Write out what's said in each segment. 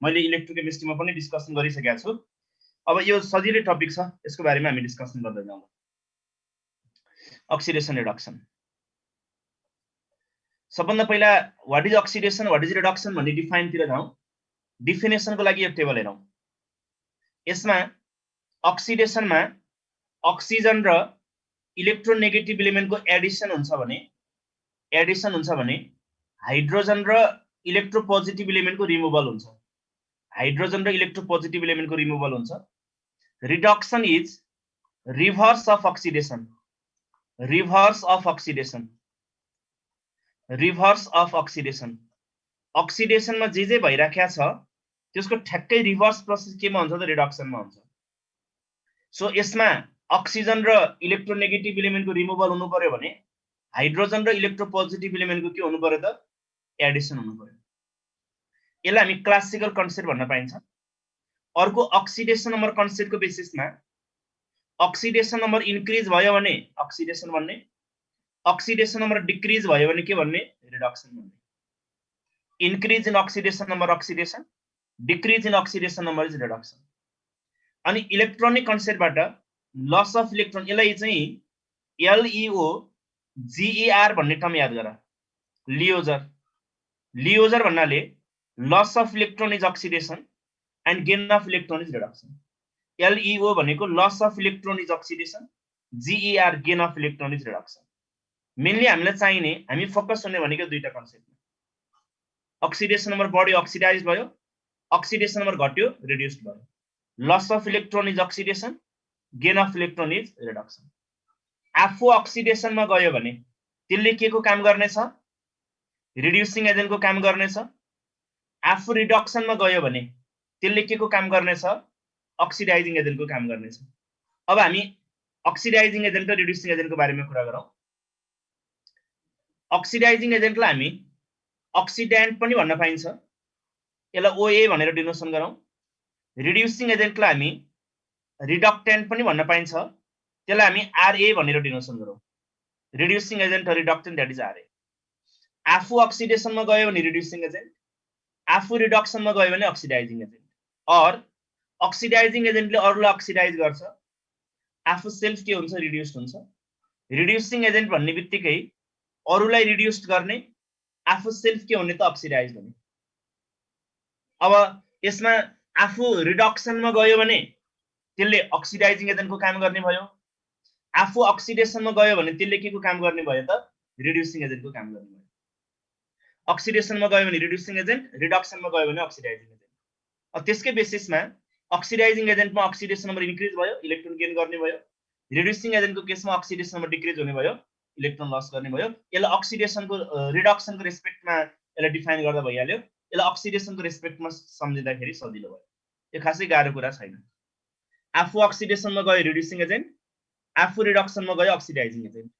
मैले इलेक्ट्रोकेमिस्ट्रीमा पनि डिस्कसन गरिसकेको छु। अब यो सजिलै टपिक छ, यसको बारेमा हामी डिस्कसन गर्दै जाउँ। Oxidation reduction. सबभन्दा पहिला what is oxidation, what is reduction भन्ने डिफाइनतिर जाउँ। डिफिनेसनको लागि यो टेबल हेरौँ। यसमा अक्सिडेसनमा अक्सिजन र इलेक्ट्रोनेगेटिभ एलिमेन्टको एडिसन हुन्छ भने हाइड्रोजन र इलेक्ट्रोपोजिटिभ एलिमेन्टको रिमुभल हुन्छ। हाइड्रोजन र इलेक्ट्रोपोजिटिभ एलिमेन्टको रिमुभल हुन्छ। Reduction is reverse of oxidation. Reverse of oxidation. Reverse of oxidation. अक्सिडेसनमा जे भइराखेको छ त्यसको ठ्याक्कै रिभर्स प्रोसेस केमा हुन्छ त रिडक्सनमा हुन्छ। सो यसमा अक्सिजन र इलेक्ट्रोनेगेटिभ एलिमेन्टको रिमुभल हुनु पर्यो भने हाइड्रोजन र इलेक्ट्रोपोजिटिभ एलिमेन्टको के हुनु पर्यो त एडिसन हुनु पर्यो। यसलाई हामी क्लासिकल कन्सेप्ट भन्न पाइन्छ। अर्को अक्सिडेसन नम्बर कन्सेप्टको बेसिसमा अक्सिडेसन नम्बर इन्क्रिज भयो भने अक्सिडेसन भन्ने, अक्सिडेसन नम्बर डिक्रिज भयो भने के भन्ने रिडक्सन भन्ने। Increase in oxidation number oxidation, decrease in oxidation number is reduction. अनि इलेक्ट्रोनिक कन्सेप्टबाट लस अफ इलेक्ट्रोन, यसलाई चाहिँ LEO GER भन्ने टर्म याद गर। लियोजर। लियोजर भन्नाले loss of electron is oxidation and gain of electron is reduction. LEO भनेको loss of electron is oxidation, GER gain of electron is reduction. Mainly हामीलाई चाहिने, हामी फोकस हुने भनेको दुईटा कन्सेप्टमा। अक्सिडेसन नम्बर बढ्यो अक्सिडाइज भयो, अक्सिडेसन नम्बर घट्यो रिड्युस्ड भयो। Loss of electron is oxidation, gain of electron is reduction. आफू अक्सिडेसनमा गयो भने त्यसले के को काम गर्नेछ, रिड्युसिङ एजेन्टको काम गर्नेछ। आफू रिडक्सनमा गयो भने त्यसले के को काम गर्नेछ, अक्सिडाइजिङ एजेन्टको काम गर्नेछ। अब हामी अक्सिडाइजिङ एजेन्ट र रिड्युसिङ एजेन्टको बारेमा कुरा गरौँ। अक्सिडाइजिङ एजेन्टलाई हामी अक्सिडेन्ट पनि भन्न पाइन्छ, यसलाई OA भनेर डिनोसन गरौँ। रिड्युसिङ एजेन्टलाई हामी रिडक्टेन्ट पनि भन्न पाइन्छ, त्यसलाई हामी RA भनेर डिनोसन गरौँ। रिड्युसिङ एजेन्ट र रिडक्टेन्ट दैट इज RA। आफू अक्सिडेसनमा गयो भने रिड्युसिङ एजेन्ट, आफू रिडक्सनमा गयो भने अक्सिडाइजिङ एजेन्ट। और अक्सिडाइजिङ एजेन्टले अरूलाई अक्सिडाइज गर्छ, आफू सेल्फ के हुन्छ रिड्युस्ड हुन्छ। रिड्युसिङ एजेन्ट भन्ने बित्तिकै अरूलाई रिड्युस्ड गर्ने, आफू सेल्फ के हुने त अक्सिडाइज हुने। अब यसमा आफू रिडक्सनमा गयो भने त्यसले अक्सिडाइजिङ एजेन्टको काम गर्ने भयो, आफू अक्सिडेसनमा गयो भने त्यसले के को काम गर्ने भयो त रिड्युसिङ एजेन्टको काम गर्ने भयो। अक्सिडेसनमा गयो भने रिड्युसिङ एजेन्ट, रिडक्सनमा गयो भने अक्सिडाइजिङ एजेन्ट। अब त्यसकै बेसिसमा अक्सिडाइजिङ एजेन्टमा अक्सिडेसन नम्बर इन्क्रिज भयो, इलेक्ट्रोन गेन गर्ने भयो। रिड्युसिङ एजेन्टको केसमा अक्सिडेसन नम्बर डिक्रिज हुने भयो, इलेक्ट्रोन लस गर्ने भयो। यसलाई अक्सिडेसनको रिडक्सनको रेस्पेक्टमा यसलाई डिफाइन गर्दा भइहाल्यो। यसलाई अक्सिडेसनको रेस्पेक्टमा सम्झिँदाखेरि सजिलो भयो। यो खासै गाह्रो कुरा छैन। आफू अक्सिडेसनमा गयो रिड्युसिङ एजेन्ट, आफू रिडक्सनमा गयो अक्सिडाइजिङ एजेन्ट।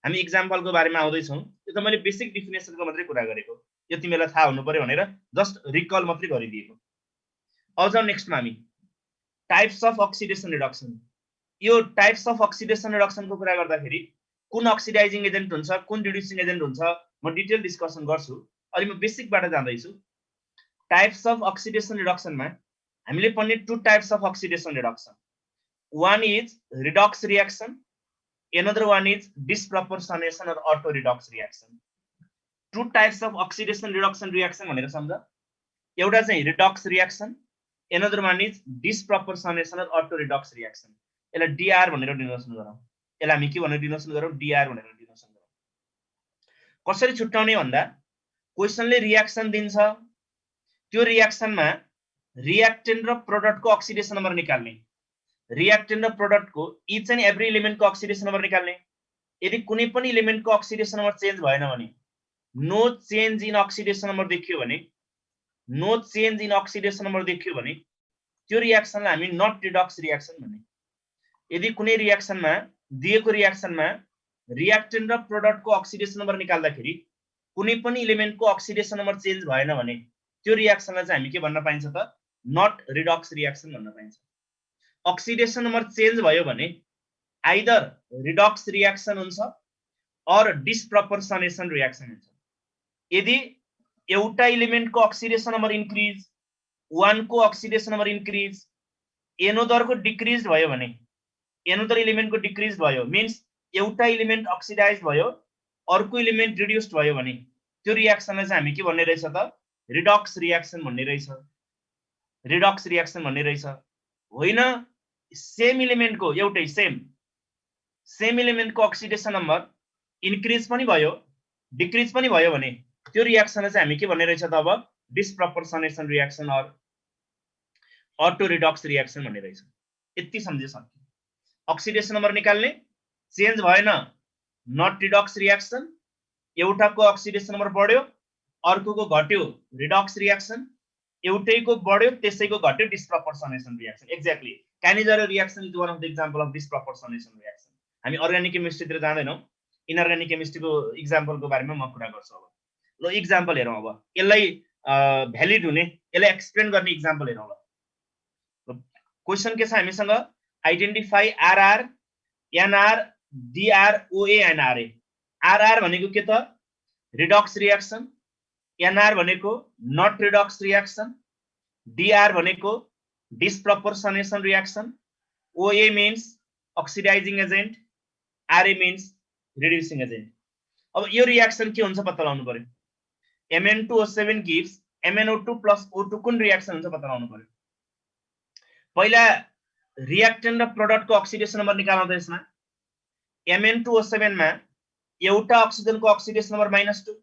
हामी इक्जाम्पलको बारेमा आउँदैछौँ। यो त मैले बेसिक डिफिनेसनको मात्रै कुरा गरेको, यो तिमीलाई थाहा हुनु पर्यो भनेर जस्ट रिकल मात्रै गरिदिएको। अब जाउँ नेक्स्टमा हामी टाइप्स अफ अक्सिडेसन रिडक्सन। यो टाइप्स अफ अक्सिडेसन रिडक्सनको कुरा गर्दाखेरि कुन अक्सिडाइजिङ एजेन्ट हुन्छ, कुन रिड्युसिङ एजेन्ट हुन्छ, म डिटेल डिस्कसन गर्छु। अहिले म बेसिकबाट जाँदैछु। टाइप्स अफ अक्सिडेसन रिडक्सनमा हामीले पढ्ने to types of oxidation reduction. One is redox reaction, another one is disproportionation or auto redox reaction. Two types of oxidation reduction reaction भनेर सम्झ। एउटा चाहिँ redox reaction, another one is disproportionation or auto redox reaction. यसलाई DR भनेर डिनोसन गरौँ। यसलाई हामी के भनेर डिनोसन गरौँ, DR भनेर डिनोसन गरौँ। कसरी छुट्याउने भन्दा क्वेशनले रियाक्सन दिन्छ, त्यो रियाक्सनमा रियाक्टेन्ट र प्रोडक्टको अक्सिडेसन नम्बर निकाल्ने, रियाक्टेन्ट र प्रोडक्टको इच एन्ड एभ्री एलिमेन्टको अक्सिडेसन नम्बर निकाल्ने। यदि कुनै पनि एलिमेन्टको अक्सिडेसन नम्बर चेन्ज भएन भने, no change in oxidation number देखियो भने, no change in oxidation number देखियो भने त्यो रियाक्सनलाई हामी नट रिडक्स रियाक्सन भन्ने। यदि कुनै रियाक्सनमा दिएको रियाक्सनमा रियाक्टेन्ट र प्रोडक्टको अक्सिडेसन नम्बर निकाल्दाखेरि कुनै पनि एलिमेन्टको अक्सिडेसन नम्बर चेन्ज भएन भने त्यो रियाक्सनलाई चाहिँ हामी के भन्न पाइन्छ त नट रिडक्स रियाक्सन भन्न पाइन्छ। अक्सिडेसन नम्बर चेन्ज भयो भने आइदर रिडक्स रियाक्सन हुन्छ और डिस्प्रपोर्सनेसन रियाक्सन हुन्छ। यदि एउटा एलिमेन्टको अक्सिडेसन नम्बर इन्क्रिज, 1 को अक्सिडेसन नम्बर इन्क्रिज, NO दरको डिक्रिज भयो भने, NO दर एलिमेन्टको डिक्रिज भयो मिन्स एउटा एलिमेन्ट अक्सिडाइज भयो, अर्को एलिमेन्ट रिड्युस्ड भयो भने त्यो रियाक्सनलाई चाहिँ हामी के भन्ने रहेछ त? रिडक्स रियाक्सन भन्ने रहेछ। रिडक्स रियाक्सन भन्ने रहेछ। होइन सेम एलिमेन्टको एउटै सेम एलिमेन्टको अक्सिडेसन नम्बर इन्क्रिज पनि भयो डिक्रिज पनि भयो भने त्यो रियाक्सनलाई चाहिँ हामी के भन्ने रहेछ त? अब disproportionation reaction or auto redox reaction भन्ने रहेछ। यति सम्झे सक्यो। अक्सिडेसन नम्बर निकाल्ने, चेन्ज भएन नट रिडक्स रियाक्सन, एउटाको अक्सिडेसन नम्बर बढ्यो अर्कोको घट्यो रिडक्स रियाक्सन, एउटैको बढ्यो त्यसैको घट्यो disproportionation reaction. Exactly Cannizzaro reaction is one of the example of disproportionation reaction. हामी अर्ग्यानिक केमिस्ट्रीतिर जाँदैनौँ, इनअर्ग्यानिक केमिस्ट्रीको इक्जाम्पलको बारेमा म कुरा गर्छु। अब ल इक्जाम्पल हेरौँ। अब यसलाई भ्यालिड हुने, यसलाई एक्सप्लेन गर्ने इक्जाम्पल हेरौँ। ल क्वेसन के छ हामीसँग? Identify RR NR DR OA and RA. RR भनेको के त? रिडक्स रियाक्सन, एनआर भनेको नट रिडक्स रियाक्सन, डिआर भनेको disproportionation reaction, OA means oxidising agent, RA means reducing agent. अब यो रियाक्सन के हुन्छ पत्ता लगाउनु पर्यो। Mn2O7 gives MnO2 plus O2 कुन रियाक्सन हुन्छ पत्ता लगाउनु पर्यो। पहिला रियाक्टेन्ट र प्रोडक्टको अक्सिडेसन नम्बर निकाल्नु त। यसमा Mn2O7 मा एउटा अक्सिजनको अक्सिडेसन नम्बर -2,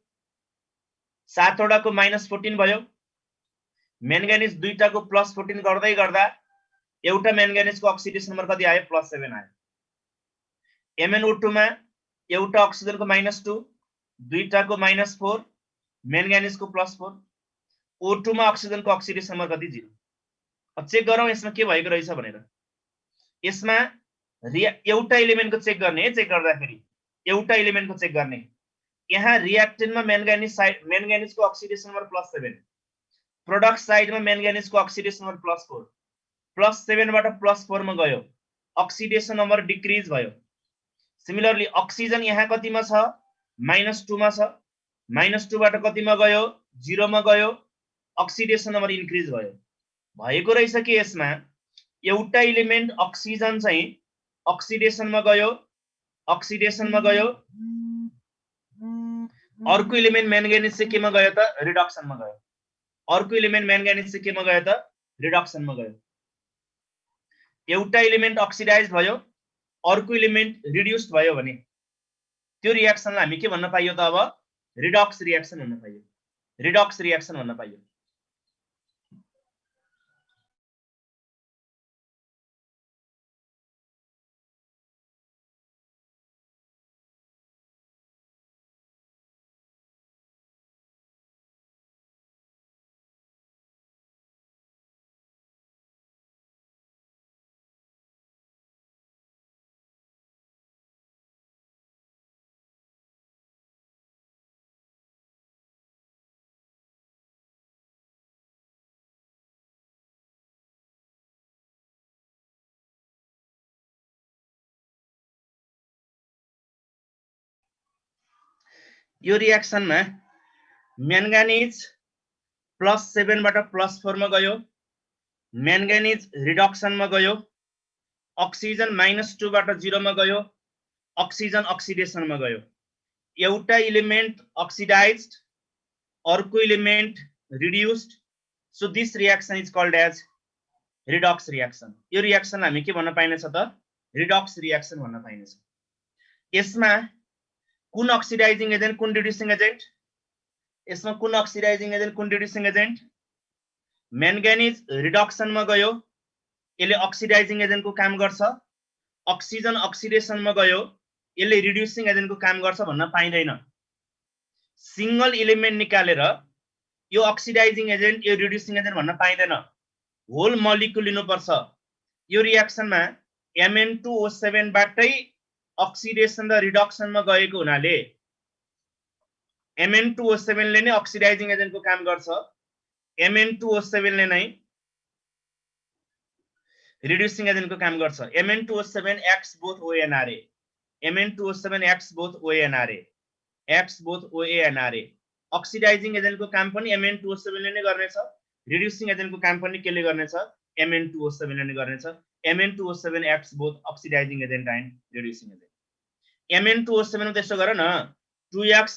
7 वटाको -14 भयो। म्याङ्गानिज दुईटाको +14 गर्दै गर्दा एउटा म्याङ्गानिजको अक्सिडेसन नम्बर कति आयो? +7 आयो। MnO2 मा एउटा अक्सिजनको -2, दुईटाको -4, म्याङ्गानिजको +4, O2 मा अक्सिजनको अक्सिडेसन नम्बर कति? 0। अब चेक गरौँ यसमा के भएको रहेछ भनेर। यसमा एउटा एलिमेन्टको चेक गर्ने है। चेक गर्दाखेरि एउटा एलिमेन्टको चेक गर्ने। यहाँ रियाक्टेन्टमा म्याङ्गानिजको अक्सिडेसन नम्बर +7, प्रोडक्ट साइडमा म्याङ्गानिजको अक्सिडेसन नम्बर +4, +7 बाट +4 मा गयो, अक्सिडेसन नम्बर डिक्रिज भयो। सिमिलरली अक्सिजन यहाँ कतिमा छ? -2 मा छ, -2 बाट कतिमा गयो? 0 मा गयो, अक्सिडेसन नम्बर इन्क्रिज भयो। भएको रहेछ कि यसमा एउटा एलिमेन्ट अक्सिजन चाहिँ अक्सिडेसनमा गयो, अर्को एलिमेन्ट म्याङ्गानिज चाहिँ केमा गयो त? रिडक्सनमा गयो। अर्को एलिमेन्ट म्याङ्गानिज चाहिँ केमा गयो त? रिडक्सनमा गयो। एउटा एलिमेन्ट अक्सिडाइज भयो, अर्को एलिमेन्ट रिड्युस्ड भयो भने त्यो रियाक्सनलाई हामी के भन्न पाइयो त? अब रिडक्स रियाक्सन भन्न पाइयो। रिडक्स रियाक्सन भन्न पाइयो। यो रियाक्सनमा म्याङ्गानिज +7 बाट +4 मा गयो, म्याङ्गानिज रिडक्सनमा गयो, अक्सिजन -2 बाट 0 मा गयो, अक्सिजन अक्सिडेसनमा गयो। एउटा एलिमेन्ट अक्सिडाइज्ड, अर्को element reduced. So this reaction is called as redox reaction. यो रियाक्सन हामी के भन्न पाइनेछ त? रिडक्स रियाक्सन भन्न पाइनेछ। यसमा कुन अक्सिडाइजिङ एजेन्ट, कुन रिड्युसिङ एजेन्ट? यसमा कुन अक्सिडाइजिङ एजेन्ट, कुन रिड्युसिङ एजेन्ट? म्याङ्गानिज रिडक्सनमा गयो, यसले अक्सिडाइजिङ एजेन्टको काम गर्छ। अक्सिजन अक्सिडेसनमा गयो, यसले रिड्युसिङ एजेन्टको काम गर्छ भन्न पाइँदैन। सिंगल एलिमेन्ट निकालेर यो अक्सिडाइजिङ एजेन्ट, यो रिड्युसिङ एजेन्ट भन्न पाइँदैन। होल मलिक्युल लिनुपर्छ। यो रियाक्सनमा Mn2O7 बाटै अक्सिडेसन र रिडक्सनमा गएको हुनाले Mn2O7 ले नै अक्सिडाइजिङ एजेन्टको काम गर्छ, Mn2O7 ले नै रिड्युसिङ एजेन्टको काम गर्छ। Mn2O7 acts both OA and RA, Mn2O7 acts both OA and RA, acts both OA and RA। Oxidising एजेन्टको काम पनि Mn2O7 ले नै गर्नेछ, रिड्युसिङ एजेन्टको काम पनि केले गर्नेछ Mn2O7 ले गर्नेछ Mn2O7 acts both oxidizing agent and reducing agent Mn2O7 मा त्यसो गर न 2x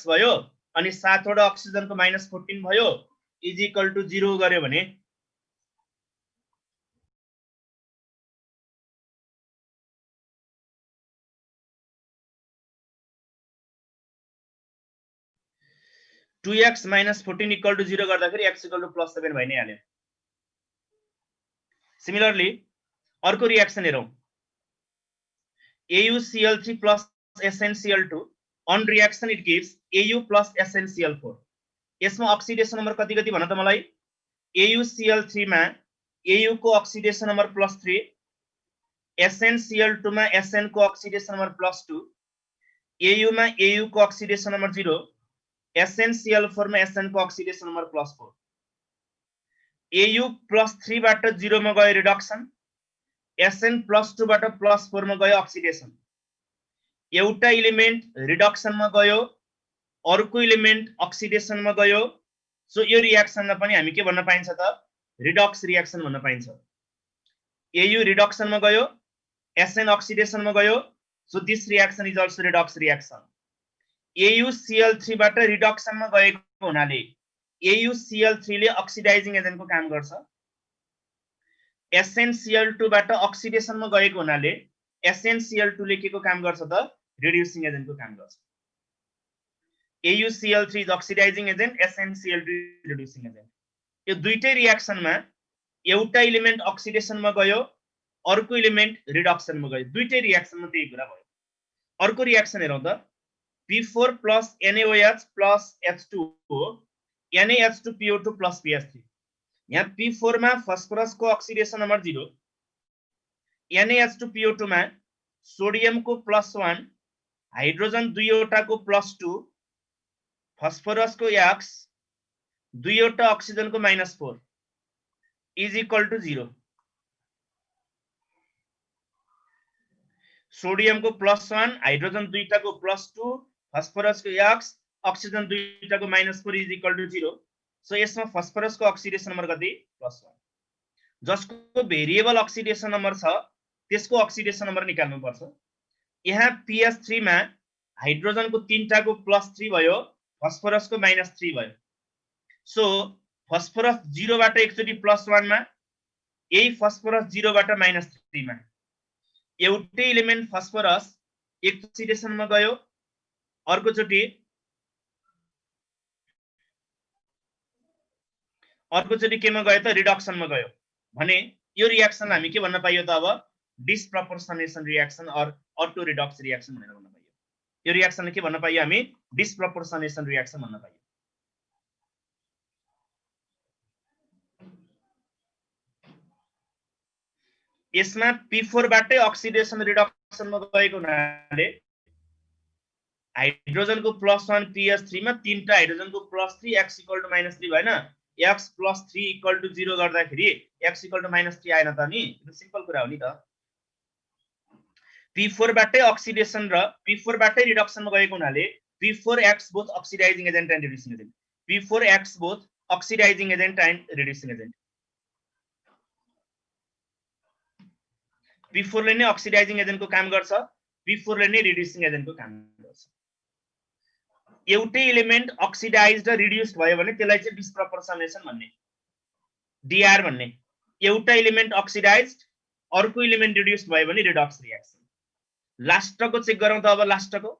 भयो अनि 7 वटा अक्सिजनको -14 भयो इज इक्वल टु 0 गर्यो भने 2x - 14 equal to 0 गर्दाखेरि x equal to +7 भइ नै हाल्यो सिमिलरली अर्को रिएक्सन हेरौं AuCl3 plus SnCl2 on reaction it gives Au plus SnCl4 यसमा अक्सिडेसन नम्बर कति कति भन त मलाई AuCl3 मा Au को अक्सिडेसन नम्बर +3 SnCl2 मा Sn को अक्सिडेसन नम्बर +2 Au मा Au को अक्सिडेसन नम्बर 0 SnCl4 मा Sn को अक्सिडेसन नम्बर +4 Au +3 बाट 0 मा गयो रिडक्सन Sn +2 बाट +4 मा गयो अक्सिडेसन एउटा एलिमेन्ट रिडक्सन मा गयो अर्को एलिमेन्ट अक्सिडेसन मा गयो सो यो रिएक्सनलाई पनि हामी के भन्न पाइन्छ त रिडक्स रिएक्सन भन्न पाइन्छ Au रिडक्सन मा गयो Sn अक्सिडेसन मा गयो so this reaction is also Redux reaction AuCl3 बाट रिडक्सन मा गएको हुनाले AuCl3 ले अक्सिडाइजिङ एजेन्टको काम गर्छ SnCl2 बाट अक्सिडेसन मा गएको हुनाले SnCl2 ले केको काम गर्छ त रिड्युसिङ एजेन्टको काम गर्छ AuCl3 is oxidising agent SnCl2 reducing agent यो दुईटै रिएक्सनमा एउटा एलिमेन्ट अक्सिडेसन मा गयो अर्को एलिमेन्ट रिडक्सन मा गयो दुईटै रिएक्सनमा त्यही कुरा भयो अर्को रिएक्सन हेरौं त P4 plus NaOH plus H2O NaH2PO2 plus PH3 यहाँ P4 मा फस्फोरस को अक्सिडेसन नम्बर 0 NaH2PO2 मा सोडियम को +1 हाइड्रोजन दुईवटा को +2 फस्फोरस को X दुईवटा अक्सिजन को -4 इज इक्वल टु 0 सोडियम को +1 हाइड्रोजन दुईटा को +2 फस्फोरस को X अक्सिजन दुईटा को -4 इज इक्वल टु 0 सो यसमा फस्फोरस को अक्सिडेसन नम्बर कति +1 जसको भेरिएबल अक्सिडेसन नम्बर छ त्यसको अक्सिडेसन नम्बर निकाल्नु पर्छ यहाँ PH3 मा हाइड्रोजन को तीनटा को +3 भयो फस्फोरस को -3 भयो सो फस्फोरस 0 बाट एकचोटी +1 मा यही फस्फोरस 0 बाट -3 मा एउटै एलिमेन्ट फस्फोरस एक अक्सिडेसन मा गयो अर्कोचोटी केमा गयो त रिडक्सन मा गयो भने यो रिएक्सन हामी के भन्न पाइयो त अब disproportionation reaction or auto redox reaction भनेर भन्न पाइयो यो रिएक्सनले के भन्न पाइयो हामी डिस्प्रपोर्सनेसन रिएक्सन भन्न पाइयो यसमा P4 बाटै अक्सिडेसन रिडक्सन मा गएको हुनाले हाइड्रोजन को +1 PH3 मा तीनटा हाइड्रोजन को +3 x = -3 भएन x + 3 = 0 गर्दाखेरि x = -3 आएन त नि यो सिम्पल कुरा हो नि त P4 बाटै अक्सिडेसन र P4 बाटै रिडक्सन मा गएको हुनाले P4 acts both oxidizing agent and reducing agent P4 acts both oxidizing agent and reducing agent P4 ले नै अक्सिडाइजिङ एजेन्टको काम गर्छ P4 ले नै रिड्युसिङ एजेन्टको काम गर्छ एउटै एलिमेन्ट अक्सिडाइज्ड र रिड्युस्ड भयो भने त्यसलाई चाहिँ डिस्प्रपोर्सनेसन भन्ने DR भन्ने एउटा एलिमेन्ट अक्सिडाइज्ड अर्को एलिमेन्ट रिड्युस्ड भयो भने रिडक्स रिएक्सन लास्टको चेक गरौँ त अब लास्टको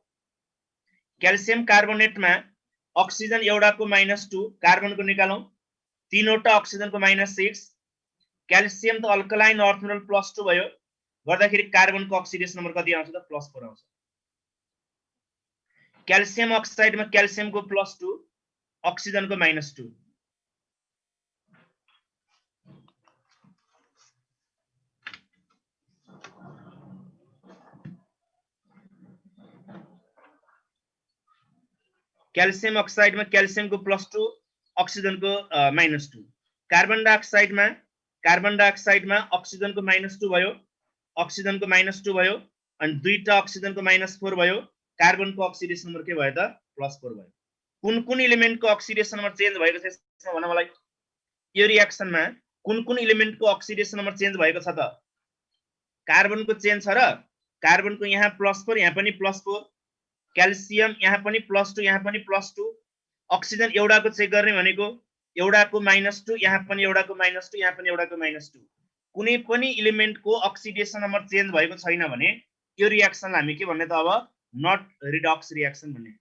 क्याल्सियम कार्बोनेटमा अक्सिजन एउटाको -2 कार्बनको निकालौं तीनवटा अक्सिजनको -6 क्याल्सियम त अल्कलाइन अर्थ मोडल +2 भयो गर्दाखेरि कार्बनको अक्सिडेसन नम्बर कति आउँछ त +4 आउँछ क्याल्सियम अक्साइडमा क्याल्सियमको +2 अक्सिजनको -2 क्याल्सियम अक्साइडमा क्याल्सियमको +2 अक्सिजनको -2 कार्बन डाइअक्साइडमा अक्सिजनको -2 भयो अक्सिजनको -2 भयो अनि दुईटा अक्सिजनको -4 भयो कार्बनको अक्सिडेसन नम्बर के भयो त +4 भयो कुन इलिमेन्टको अक्सिडेसन नम्बर चेन्ज भएको छ यसमा भन मलाई। यो रियाक्सनमा कुन इलिमेन्टको अक्सिडेसन नम्बर चेन्ज भएको छ त? कार्बनको चेन्ज छ र कार्बनको यहाँ +4 यहाँ पनि +4, क्याल्सियम यहाँ पनि +2 यहाँ पनि +2, अक्सिजन एउटाको चेक गर्ने भनेको एउटाको -2 यहाँ पनि एउटाको -2 यहाँ पनि एउटाको -2। कुनै पनि इलिमेन्टको अक्सिडेसन नम्बर चेन्ज भएको छैन भने यो रियाक्सनलाई हामी के भन्ने त अब नट रिडक्स रियाक्सन भन्ने।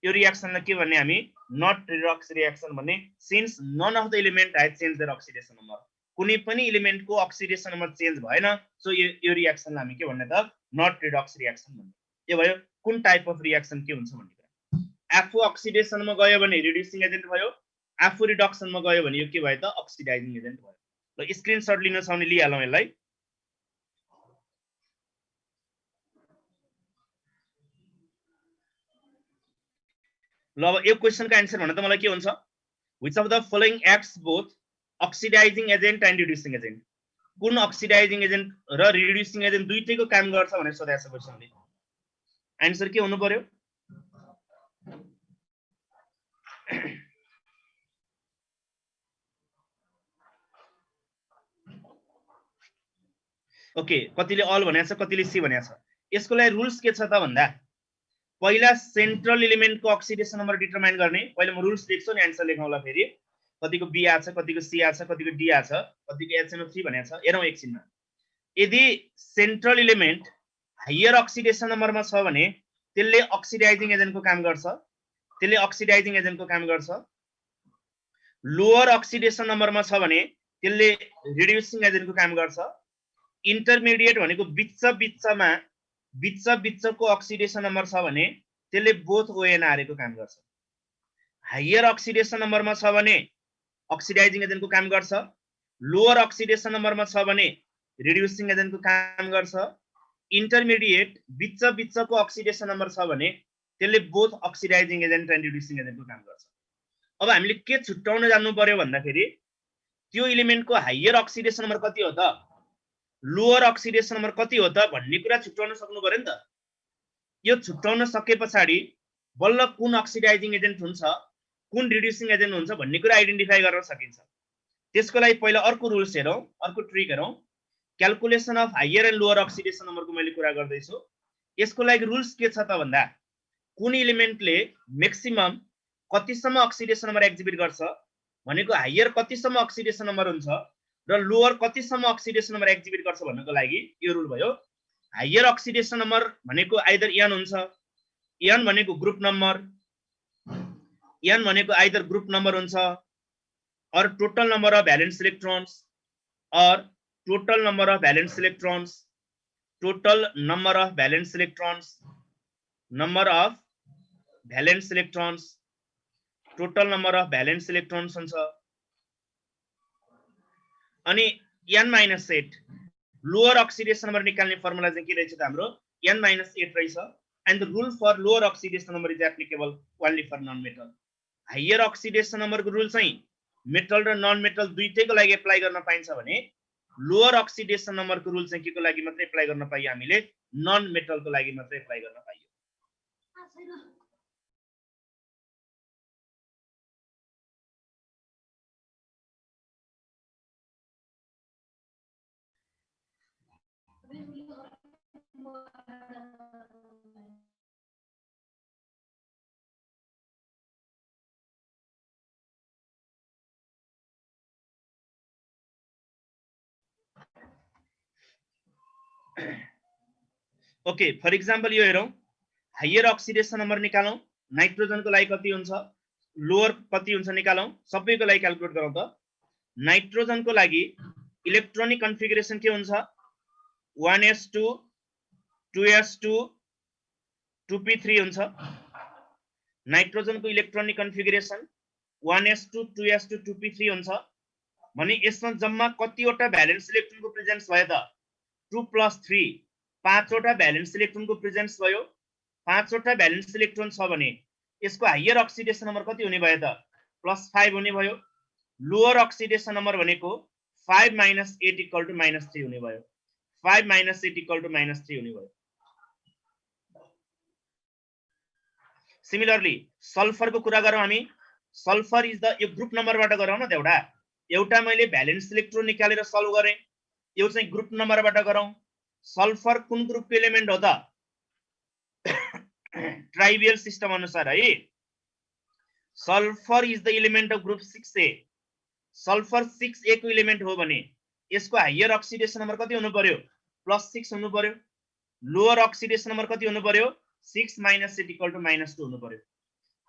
यो रियाक्सनलाई के भन्ने हामी नट रिडक्स रियाक्सन भन्ने, since none of the element has change their oxidation number. कुनै पनि इलिमेन्टको अक्सिडेसन नम्बर चेन्ज भएन, सो यो रियाक्सनलाई हामी के भन्ने त नट रिडक्स रियाक्सन भन्ने। यो भयो कुन टाइप अफ रियाक्सन के हुन्छ भन्ने कुरा। आफू अक्सिडेसनमा गयो भने रिड्युसिङ एजेन्ट भयो, आफू रिडक्सनमा गयो भने यो के भयो त अक्सिडाइजिङ एजेन्ट भयो। ल स्क्रिनशट लिन छ भने लिहालौँ यसलाई। ल अब यो क्वेशनको आन्सर भन्न त मलाई के हुन्छ, which of the following acts both oxidising agent and reducing agent. कुन अक्सिडाइजिङ एजेन्ट र रिड्युसिङ एजेन्ट दुईटैको काम गर्छ भनेर सोधेको छ क्वेशनले। आन्सर के हुनु पर्यो? ओके, कतिले अल भनेको छ, कतिले सी भनेको छ। यसको लागि रुल्स के छ त भन्दा पहिला सेन्ट्रल एलिमेन्टको अक्सिडेसन नम्बर डिटरमाइन गर्ने। पहिले म रुल्स लेख्छु नि, आन्सर लेखौँला फेरि। कतिको बी आछ, कतिको सी आछ, कतिको डी आछ, कतिको HNO3 भनेको छ। हेरौँ एकछिनमा। यदि सेन्ट्रल एलिमेन्ट हायर अक्सिडेसन नम्बरमा छ भने त्यसले अक्सिडाइजिङ एजेन्टको काम गर्छ, त्यसले अक्सिडाइजिङ एजेन्टको काम गर्छ। लोअर अक्सिडेसन नम्बरमा छ भने त्यसले रिड्युसिङ एजेन्टको काम गर्छ। इन्टरमिडिएट भनेको बिचको अक्सिडेसन नम्बर छ भने त्यसले बोथ ONR को काम गर्छ। हायर अक्सिडेसन नम्बरमा छ भने अक्सिडाइजिङ एजेन्टको काम गर्छ, लोअर अक्सिडेसन नम्बरमा छ भने रिड्युसिङ एजेन्टको काम गर्छ। इन्टरमिडिएट बिचको अक्सिडेसन नम्बर छ भने त्यसले both oxidising agent and reducing एजेन्टको काम गर्छ। अब हामीले के छुट्याउन जान्नु पर्यो भन्दाखेरि त्यो एलिमेन्टको हायर अक्सिडेसन नम्बर कति हो त, लोअर अक्सिडेसन नम्बर कति हो त भन्ने कुरा छुट्याउन सक्नु पर्यो नि त। यो छुट्याउन सके पछाडि बल्ल कुन अक्सिडाइजिङ एजेन्ट हुन्छ, कुन रिड्युसिङ एजेन्ट हुन्छ भन्ने कुरा आइडेन्टिफाई गर्न सकिन्छ। त्यसको लागि पहिला अर्को रुल्स हेरौँ, अर्को ट्रिक हेरौँ। Calculation of higher and lower oxidation नम्बरको मैले कुरा गर्दैछु। यसको लागि रुल्स के छ त भन्दा कुन एलिमेन्टले म्याक्सिमम कतिसम्म अक्सिडेसन नम्बर एक्जिबिट गर्छ भनेको हायर कतिसम्म अक्सिडेसन नम्बर हुन्छ र लोअर कतिसम्म अक्सिडेसन नम्बर एक्जिबिट गर्छ भन्नको लागि यो रुल भयो। हायर अक्सिडेसन नम्बर भनेको आइदर n हुन्छ, n भनेको ग्रुप नम्बर, n भनेको आइदर ग्रुप नम्बर हुन्छ or total number of valence electrons or total number of valence electrons, total number of valence electrons, number of valence electrons, total number of valence electrons हुन्छ। अनि n-8 lower oxidation number निकाल्ने formula चाहिँ के रहेछ त हाम्रो n-8 रहेछ। And the rule for lower oxidation number is applicable only for non metal. Higher oxidation नम्बरको रुल चाहिँ मेटल र नन मेटल दुईटैको लागि एप्लाई गर्न पाइन्छ भने लोअर अक्सिडेसन नम्बरको रुल चाहिँ के को लागि मात्रै एप्लाई गर्न पाइयो, हामीले नन मेटलको लागि मात्रै एप्लाई गर्न पाइयो। ओके, फर एक्जाम्पल यो हेरौँ। हायर अक्सिडेसन नम्बर निकालौँ। नाइट्रोजनको लागि कति हुन्छ, लोअर कति हुन्छ निकालौँ। सबैको लागि क्याल्कुलेट गरौँ त। नाइट्रोजनको लागि इलेक्ट्रोनिक कन्फिगरेसन के हुन्छ 1s2 2s2 2p3 हुन्छ। नाइट्रोजनको electronic configuration 1s2 2s2 2p3 हुन्छ भने यसमा जम्मा कतिवटा भ्यालेन्स इलेक्ट्रोनको प्रेजेन्स भयो त 2 + 3, 5 वटा भ्यालेन्स इलेक्ट्रोनको प्रेजेन्स भयो। 5 वटा भ्यालेन्स इलेक्ट्रोन छ भने यसको हायर अक्सिडेसन नम्बर कति हुने भयो त +5 हुने भयो। लोअर अक्सिडेसन नम्बर भनेको 5 - 8 = -3 हुने भयो। 5 - 8 = -3 हुने भयो। सिमिलरली सल्फरको कुरा गरौँ हामी, सल्फर इज द, यो ग्रुप नम्बरबाट गरौँ न त, एउटा मैले भ्यालेन्स इलेक्ट्रोन निकालेर सल्भ गरेँ, यो चाहिँ ग्रुप नम्बरबाट गरौँ। सल्फर कुन ग्रुपको एलिमेन्ट हो त? ट्राइबियल सिस्टम अनुसार है, sulphur is the element of group 6A। Sulphur 6A को एलिमेन्ट हो भने यसको हायर अक्सिडेसन नम्बर कति हुनु पर्यो? +6 हुनु पर्यो। लोअर अक्सिडेसन नम्बर कति हुनु पर्यो? 6 - 8 = -2 हुनु पर्यो।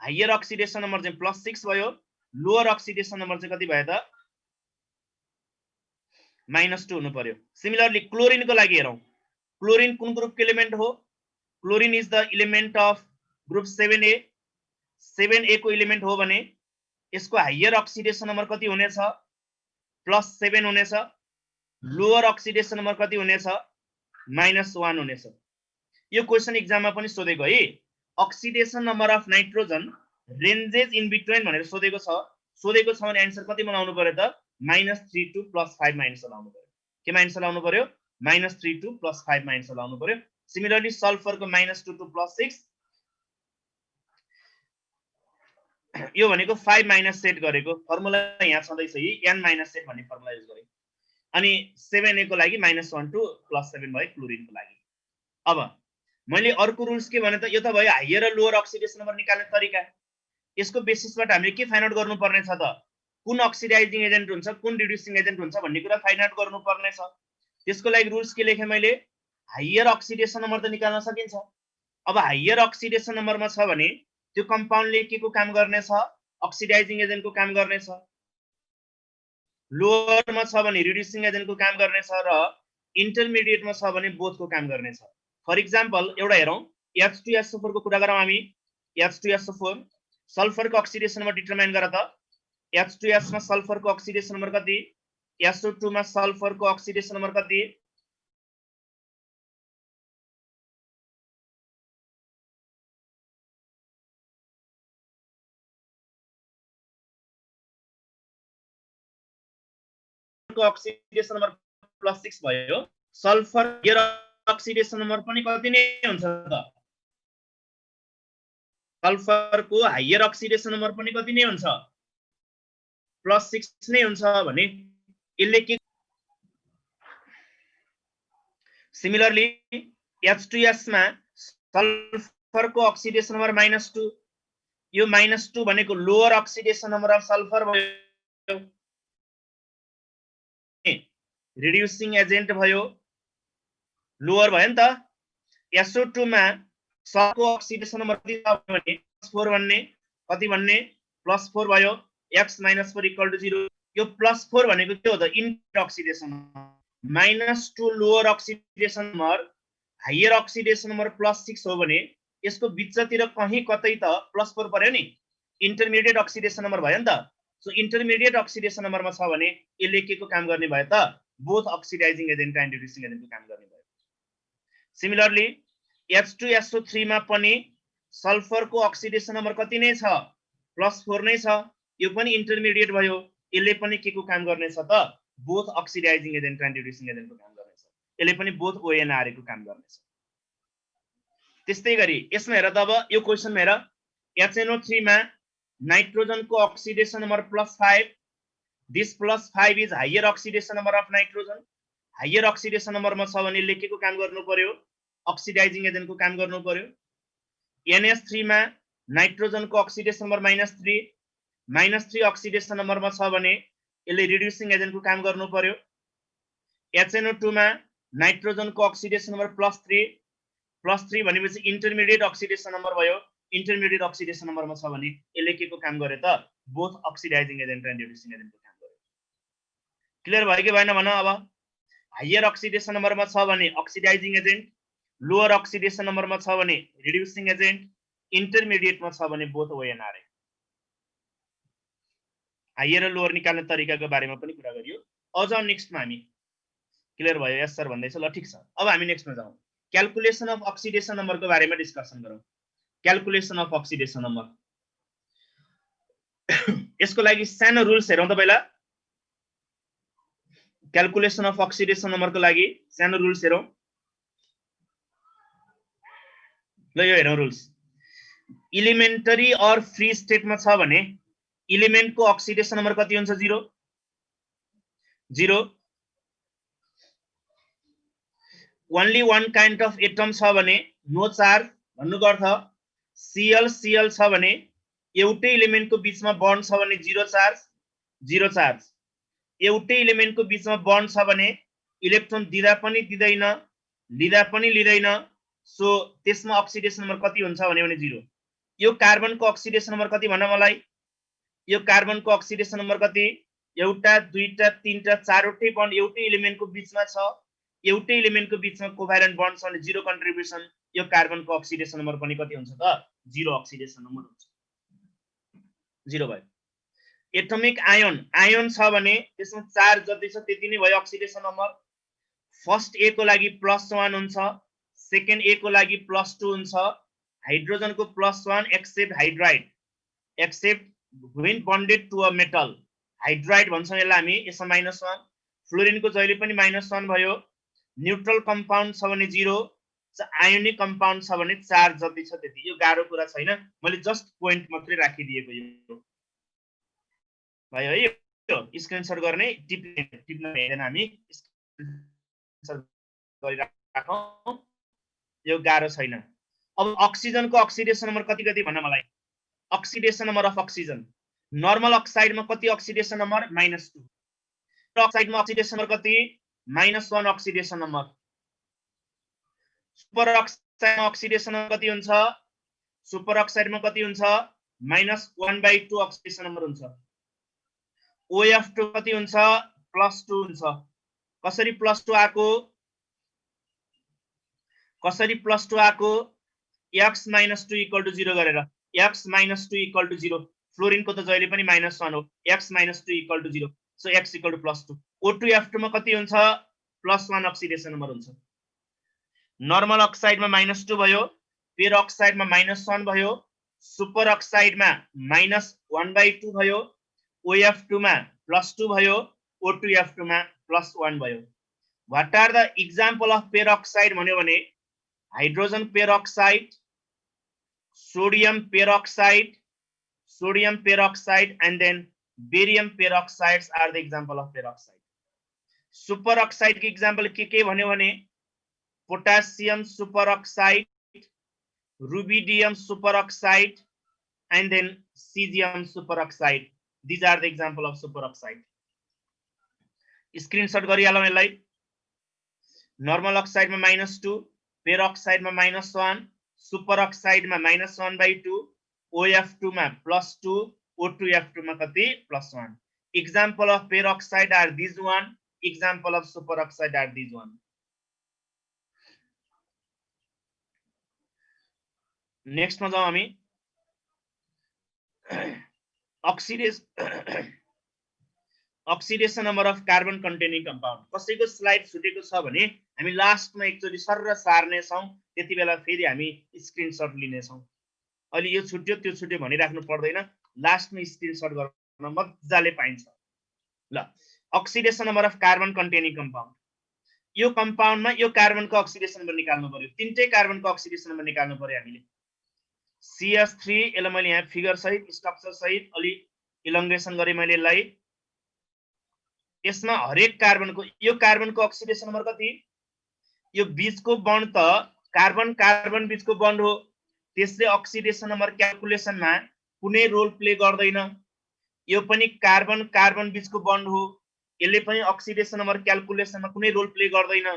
हायर अक्सिडेसन नम्बर चाहिँ +6 भयो, लोअर अक्सिडेसन नम्बर चाहिँ कति भयो त? -2 हुनु पर्यो। सिमिलरली क्लोरिनको लागि हेरौँ, क्लोरिन कुन ग्रुपको एलिमेन्ट हो? Chlorine is the element of group 7A। 7A को एलिमेन्ट हो भने यसको हायर अक्सिडेसन नम्बर कति हुनेछ? +7 हुनेछ। लोअर अक्सिडेसन नम्बर कति हुनेछ? -1 हुनेछ। यो क्वेशन एक्जाममा पनि सोधेको है, oxidation number of nitrogen ranges in between भनेर सोधेको छ भने एन्सर कति बनाउनु पर्यो त? -3 to +5 मा एन्सर लाउनु पर्यो। केमा एन्सर लाउनु पर्यो? -3 to +5 मा एन्सर लाउनु पर्यो। सिमिलरली सल्फरको -2 to +6, यो भनेको 5 - सेट गरेको फर्मुला यहाँ छँदैछ, n - सेट भन्ने फर्मुला युज गरे। अनि 7A को लागि -1 to +7 भयो क्लोरिनको लागि। अब मैले अर्को रुल्स के भने त, यो त भयो हायर र लोअर अक्सिडेसन नम्बर निकाल्ने तरिका। यसको बेसिसबाट हामीले के फाइन्ड आउट गर्नुपर्ने छ त? कुन अक्सिडाइजिङ एजेन्ट हुन्छ, कुन रिड्युसिङ एजेन्ट हुन्छ भन्ने कुरा फाइन्ड आउट गर्नुपर्ने छ। त्यसको लागि रुल्स के लेखेँ मैले? हायर अक्सिडेसन नम्बर त निकाल्न सकिन्छ। अब हायर अक्सिडेसन नम्बरमा छ भने त्यो कम्पाउन्डले के को काम गर्नेछ? अक्सिडाइजिङ एजेन्टको काम गर्नेछ। लोअरमा छ भने रिड्युसिङ एजेन्टको काम गर्नेछ र इन्टरमिडिएटमा छ भने बोथको काम गर्नेछ। फर इक्जाम्पल एउटा हेरौँ, H2SO4 को कुरा गरौँ हामी। H2SO4 सल्फरको अक्सिडेसन नम्बर डिटरमाइन गर त। H2S मा सल्फरको अक्सिडेसन नम्बर कति? SO2 मा सल्फरको अक्सिडेसन नम्बर कति? अक्सिडेसन नम्बर +6 भयो। सल्फर हायर अक्सिडेसन नम्बर पनि कति नै हुन्छ त? सल्फरको हायर अक्सिडेसन नम्बर पनि कति नै हुन्छ? +6 नै हुन्छ भने यसले के? सिमिलरली H2S मा सल्फरको अक्सिडेसन नम्बर -2, यो -2 भनेको lower oxidation number of sulphur भयो, रिड्युसिङ एजेन्ट भयो, लोअर भयो नि त। SO2 मा सल्फरको अक्सिडेसन नम्बर कति छ भने +4 भन्ने, कति भन्ने? +4 भयो। x - 4 = 0। यो +4 भनेको के हो त? Inter oxidation. -2 lower oxidation number, higher oxidation number +6 हो भने यसको बिचतिर कहीँ कतै त +4 पर्यो नि, इन्टरमिडिएट अक्सिडेसन नम्बर भयो नि त। सो इन्टरमिडिएट अक्सिडेसन नम्बरमा छ भने यसले के को काम गर्ने भयो त? Both oxidising agent and reducing एजेन्टको काम गर्ने भयो। सिमिलरली H2SO3 मा पनि सल्फरको अक्सिडेसन नम्बर कति नै छ? +4 नै छ। यो पनि इन्टरमिडिएट भयो, यसले पनि के को काम गर्नेछ त? Both oxidising agent and reducing एजेन्टको काम गर्नेछ। यसले पनि बोथ ONRA को काम गर्नेछ। त्यस्तै गरी यसमा हेर त, अब यो क्वेशनमा हेर, HNO3 मा नाइट्रोजनको oxidation number +5, this +5 is higher oxidation number of nitrogen. Higher oxidation नम्बरमा छ भने यसले के को काम गर्नु पर्यो? अक्सिडाइजिङ एजेन्टको काम गर्नु पर्यो। NH3 मा नाइट्रोजनको अक्सिडेसन नम्बर -3 अक्सिडेसन नम्बरमा छ भने यसले रिड्युसिङ एजेन्टको काम गर्नु पर्यो। HNO2 मा नाइट्रोजनको अक्सिडेसन नम्बर +3 भनेपछि इन्टरमिडिएट अक्सिडेसन नम्बर भयो। इन्टरमिडिएट अक्सिडेसन नम्बरमा छ भने यसले के को काम गर्यो त? Both oxidising agent and reducing एजेन्टको काम गर्यो। क्लियर भयो कि भएन भन। अब हायर अक्सिडेसन नम्बरमा छ भने अक्सिडाइजिङ एजेन्ट, लोअर अक्सिडेसन नम्बरमा छ भने रिड्युसिङ एजेन्ट, इन्टरमिडिएटमा छ भने बोथ ONRA। हायर र लोअर निकाल्ने तरिकाको बारेमा पनि कुरा गरियो। अझ नेक्स्टमा हामी, क्लियर भयो? यस सर भन्दैछ। ल ठिक छ, अब हामी नेक्स्टमा जाउँ। क्याल्कुलेसन अफ अक्सिडेसन नम्बरको बारेमा डिस्कसन गरौँ। क्याल्कुलेसन अफ अक्सिडेसन नम्बर, यसको लागि सानो रुल्स हेरौँ त पहिला। क्याल्कुलेसन अफ अक्सिडेसन नम्बरको लागि सानो रुल्स हेरौँ। ल यो हेरौँ रुल्स। इलिमेन्टरी और फ्री स्टेटमा छ भने इलिमेन्टको अक्सिडेसन नम्बर कति हुन्छ 0 0 only one kind of atom छ भने नो चार्ज भन्नुको अर्थ Cl Cl छ भने एउटै इलिमेन्टको बीचमा बन्ड छ भने 0 चार्ज एउटै इलिमेन्टको बीचमा बन्ड छ भने इलेक्ट्रोन दिदा पनि दिदैन लिदा पनि लिदैन सो त्यसमा अक्सिडेसन नम्बर कति हुन्छ भने 0 यो कार्बनको अक्सिडेसन नम्बर कति भन्न मलाई यो कार्बनको अक्सिडेसन नम्बर कति एउटा दुईटा तीनटा चारवटै बन्ड एउटै इलिमेन्टको बीचमा छ एउटै इलिमेन्टको बीचमा कोभ्यालेन्ट बन्ड छ भने 0 कन्ट्रिब्युसन यो कार्बनको अक्सिडेसन नम्बर पनि कति हुन्छ त 0 अक्सिडेसन नम्बर हुन्छ 0 भयो एटमिक आयन छ भने त्यसमा चार्ज जति छ त्यति नै भयो अक्सिडेसन नम्बर फर्स्ट ए को लागि +1 हुन्छ सेकेन्ड ए को लागि +2 हुन्छ हाइड्रोजनको +1 except hydride except when bonded to a metal hydride भन्छौं यसलाई हामी यसमा -1 फ्लोरिनको जहिले पनि -1 भयो न्यूट्रल कम्पाउन्ड छ भने 0 आयोनिक कम्पाउन्ड छ भने चार्ज जति छ त्यति यो गाह्रो कुरा छैन मैले जस्ट पोइन्ट मात्रै राखिदिएको यो भयो है यो स्क्रिनशट गर्ने टिप्न हेर्दैन हामी स्क्रिनशट गरिराखौं यो गाह्रो छैन अब अक्सिजनको अक्सिडेसन नम्बर कति कति भन्न मलाई oxidation number of oxygen normal अक्साइडमा कति अक्सिडेसन नम्बर -2 अक्साइडमा अक्सिडेसन नम्बर कति -1 अक्सिडेसन नम्बर सुपर अक्साइडमा अक्सिडेसन नम्बर कति हुन्छ सुपर अक्साइडमा कति हुन्छ -1/2 अक्सिडेसन नम्बर हुन्छ OF2 कति हुन्छ +2 हुन्छ कसरी +2 आको x - 2 = 0 गरेर x - 2 = 0 फ्लोरिनको त जहिले पनि -1 हो x - 2 = 0 सो x = +2 O2F2 मा कति हुन्छ +1 अक्सिडेसन नम्बर हुन्छ नर्मल अक्साइडमा -2 भयो पेर अक्साइडमा -1 भयो सुपर अक्साइडमा -1/2 भयो OF2 मा +2 भयो O2F2 मा +1 भयो what are the example of peroxide भन्यो भने hydrogen peroxide sodium peroxide and then barium peroxides are the example of peroxide super oxide के example के भन्यो भने potassium superoxide rubidium superoxide and then cesium superoxide these are the example of superoxide screenshot गरिहालौं यसलाई normal oxide मा -2 peroxide मा -1 superoxide मा -1/2 OF2 मा +2 O2F2 मा कति +1 example of peroxide are these one example of superoxide are these one next मा जाऊ हामी oxidation number of carbon containing compound कसैको स्लाइड छुटेको छ भने हामी लास्टमा एकचोटी सरर सार्ने छौं त्यतिबेला फेरि हामी स्क्रिनशट लिने छौं अहिले यो छुट्यो त्यो छुट्यो भनिराख्नु पर्दैन लास्टमा स्क्रिनशट गर्न मज्जाले पाइन्छ ल oxidation number of carbon containing compound यो कम्पाउन्डमा यो कार्बनको अक्सिडेसन नम्बर निकाल्नु पर्यो तीनटै कार्बनको अक्सिडेसन नम्बर निकाल्नु पर्यो हामीले CH3 यसलाई मैले यहाँ फिगर सहित स्ट्रक्चर सहित अलि इलंगेसन गरे मैले यसलाई यसमा हरेक कार्बनको यो कार्बनको अक्सिडेसन नम्बर कति यो बीचको बन्ड त कार्बन कार्बन बीचको बन्ड हो त्यसले अक्सिडेसन नम्बर क्याल्कुलेसनमा कुनै रोल प्ले गर्दैन यो पनि कार्बन कार्बन बीचको बन्ड हो यसले पनि अक्सिडेसन नम्बर क्याल्कुलेसनमा कुनै रोल प्ले गर्दैन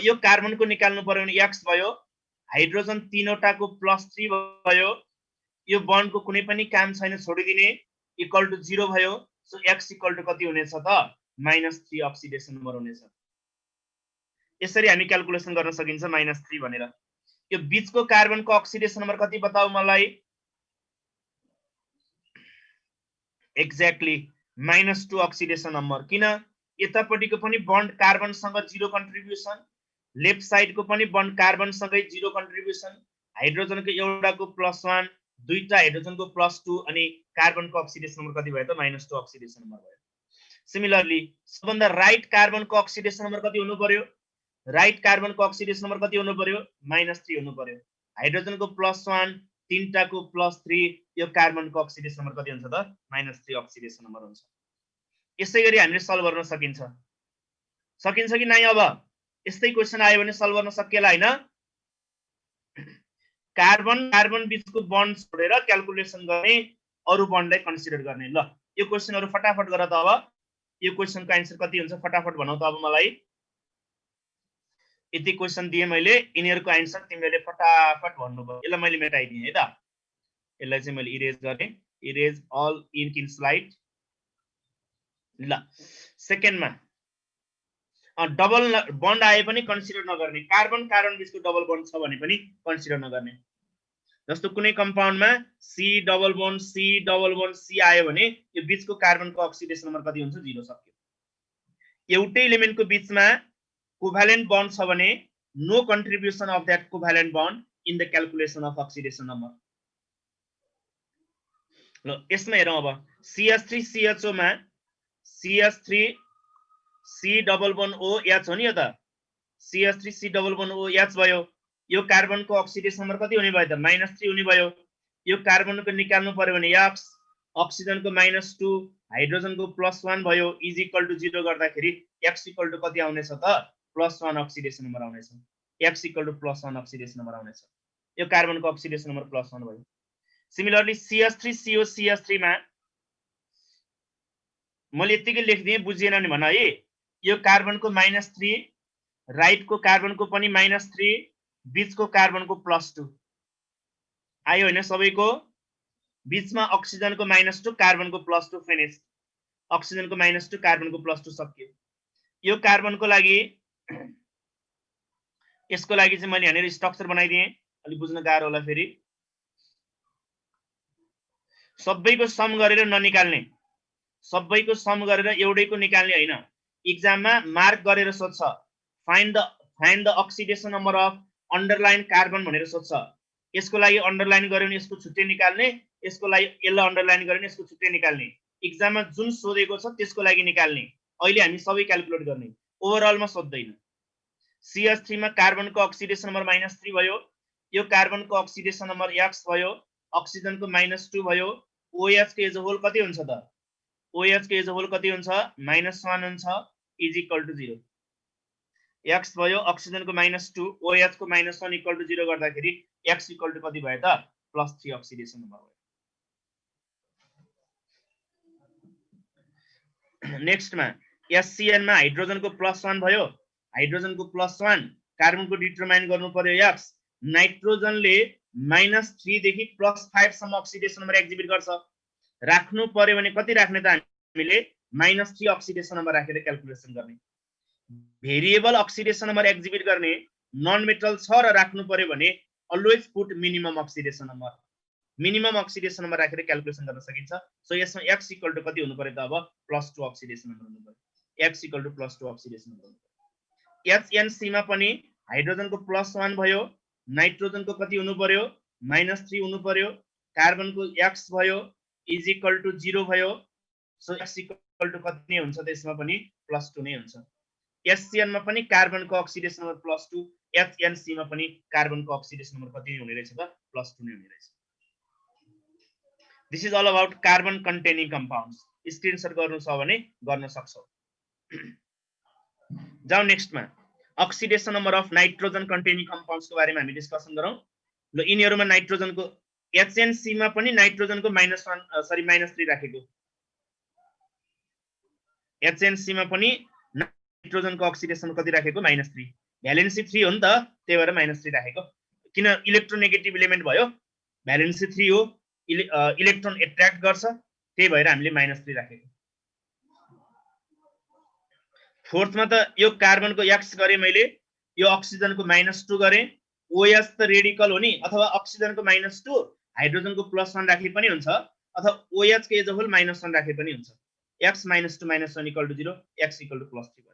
यो कार्बनको निकाल्नु पर्यो भने x भयो हाइड्रोजन तीनवटाको +3 भयो यो बन्डको कुनै पनि काम छैन छोडिदिने इक्वल टु 0 भयो सो x इक्वल टु कति हुनेछ त -3 अक्सिडेसन नम्बर हुनेछ यसरी हामी क्याल्कुलेसन गर्न सकिन्छ -3 भनेर यो बीचको कार्बनको अक्सिडेसन नम्बर कति बताऊ मलाई एक्ज्याक्टली -2 अक्सिडेसन नम्बर किन यतापटिको पनि बन्ड कार्बन सँग 0 कन्ट्रिब्युसन लेफ्ट साइडको पनि बन्ड कार्बन सँगै 0 कन्ट्रिब्युसन हाइड्रोजनको एउटाको +1 दुईटा हाइड्रोजनको +2 अनि कार्बनको अक्सिडेसन नम्बर कति भयो त -2 अक्सिडेसन नम्बर भयो सिमिलरली सबभन्दा राइट कार्बनको अक्सिडेसन नम्बर कति हुनु पर्यो राइट कार्बनको अक्सिडेसन नम्बर कति हुनु पर्यो -3 हुनु पर्यो हाइड्रोजनको +1 तीनटाको +3 यो कार्बनको अक्सिडेसन नम्बर कति हुन्छ त -3 अक्सिडेसन नम्बर हुन्छ। यसै गरी हामीले सल्भ गर्न सकिन्छ कि नै? अब यस्तै क्वेशन आयो भने सल्भ गर्न सकिएला हैन? कार्बन बीचको बन्ड छोडेर क्याल्कुलेसन गर्ने अरु बन्डलाई कन्सिडर गर्ने। ल यो क्वेशनहरु फटाफट गर त। अब यो क्वेशनको आन्सर कति हुन्छ फटाफट भनौ त अब मलाई। यति क्वेशन दिए मैले, यिनीहरुको आन्सर तिमीले फटाफट भन्नुभयो। यसलाई मैले मेटाइदिए है त। यसलाई चाहिँ मैले इरेज गरे। Erase all ink in slide. ल सेकेन्डमा डबल बन्ड आए पनि कन्सिडर नगर्ने। कार्बन बीचको डबल बन्ड छ भने पनि कन्सिडर नगर्ने। जस्तो कुनै कम्पाउन्डमा C डबल बन्ड C आयो भने यो बीचको कार्बनको अक्सिडेसन नम्बर कति हुन्छ 0 सक्यो। एउटै एलिमेन्टको बीचमा कोभ्यालेन्ट बन्ड छ भने no contribution of that covalent bond in the calculation of oxidation number. ल यसमा हेरौं अब CH3 CHO मा CH3 C double bond OH हो नि यो त। CH3 C double bond OH भयो। यो कार्बनको अक्सिडेसन नम्बर कति हुने भयो त -3 हुने भयो। यो कार्बनको निकाल्नु पर्यो भने X, अक्सिजनको -2, हाइड्रोजनको +1 भयो इज इक्वल टु 0 गर्दाखेरि X इक्वल टु कति आउनेछ त +1 अक्सिडेसन नम्बर आउनेछ। X equal to +1 oxidation number आउनेछ। यो कार्बनको अक्सिडेसन नम्बर +1 भयो। सिमिलरली CH3 CO CH3 मा मैले यतिकै लेख्दिए बुझिएन नि भन है। यो कार्बनको -3, राइटको कार्बनको पनि -3, बीचको कार्बनको +2 आयो हैन सबैको। बीचमा अक्सिजनको -2 कार्बनको +2 फिनिश। अक्सिजनको -2 कार्बनको +2 सक्यो। यो कार्बनको लागि यसको लागि चाहिँ मैले यहाँनिर स्ट्रक्चर बनाइदिए। अलि बुझ्न गाह्रो होला फेरि। सबैको सम गरेर ननिकाल्ने, सबैको सम गरेर एउटैको निकाल्ने हैन। एक्जाममा मार्क गरेर सोध्छ find the oxidation number of underline carbon भनेर सोध्छ। यसको लागि अन्डरलाइन गर्यो भने यसको छुट्टै निकाल्ने, यसको लागि यसलाई अन्डरलाइन गर्यो भने यसको छुट्टै निकाल्ने। एक्जाममा जुन सोधेको छ त्यसको लागि निकाल्ने। अहिले हामी सबै क्याल्कुलेट गर्ने, ओभरअलमा सोध्दैन। CH3 मा कार्बनको अक्सिडेसन नम्बर -3 भयो। यो कार्बनको अक्सिडेसन नम्बर X भयो। अक्सिजनको -2 भयो। OH को एज अ होल कति हुन्छ त OH को एज अ होल कति हुन्छ -1 हुन्छ इज इक्वल टु 0। X भयो, अक्सिजनको -2, OH को -1 इक्वल टु 0 गर्दाखेरि X इक्वल टु कति भयो त +3 अक्सिडेसन नम्बर भयो। नेक्स्टमा SCN मा हाइड्रोजनको +1 भयो। हाइड्रोजनको +1, कार्बनको डिटरमाइन गर्नु पर्यो X। नाइट्रोजनले -3 देखि +5 सम्म अक्सिडेसन नम्बर एक्जिबिट गर्छ। राख्नु पर्यो भने कति राख्ने त हामीले -3 अक्सिडेसन नम्बर राखेर क्याल्कुलेसन गर्ने। भेरिएबल अक्सिडेसन नम्बर एक्जिबिट गर्ने नन मेटल छ र राख्नु पर्यो भने always put minimum oxidation number. Minimum oxidation number राखेर क्याल्कुलेसन गर्न सकिन्छ। सो यसमा X इक्वल टु कति हुनु पर्यो त अब +2 अक्सिडेसन नम्बर हुनु पर्यो। X equal to +2 oxidation number हुनु पर्यो। HNC मा पनि हाइड्रोजनको +1 भयो। नाइट्रोजनको कति हुनु पर्यो -3 हुनु पर्यो। कार्बनको X भयो इज इक्वल टु 0 भयो। सो X इक्वल टु कति नै हुन्छ त यसमा पनि +2 नै हुन्छ। SCN मा पनि कार्बनको अक्सिडेसन नम्बर +2, HNC मा पनि कार्बनको अक्सिडेसन नम्बर कति हुने रहेछ त +2 नै हुने रहेछ। This is all about carbon containing compounds. Screenshot गर्नु छ भने गर्न सक्छौ। जाऊ नेक्स्टमा oxidation number of nitrogen containing कम्पाउन्ड्सको बारेमा हामी डिस्कसन गरौँ। ल यिनीहरुमा नाइट्रोजनको HNC मा पनि नाइट्रोजनको -3 राखेको। HNC मा पनि नाइट्रोजनको अक्सिडेसन कति राखेको -3। भ्यालेन्सी 3 हो नि त, त्यही भएर -3 राखेको। किन इलेक्ट्रोनेगेटिभ एलिमेन्ट भयो, भ्यालेन्सी 3 हो, इलेक्ट्रोन एट्र्याक्ट गर्छ, त्यही भएर हामीले -3 राखेको। फोर्थमा त यो कार्बनको X गरे मैले, यो अक्सिजनको -2 गरे। OH त रेडिकल हो नि, अथवा अक्सिजनको -2 हाइड्रोजनको +1 राखे पनि हुन्छ, अथवा OH को एज अ होल -1 राखे पनि हुन्छ। X -2 -1 equal to 0, X equal to +3 भयो।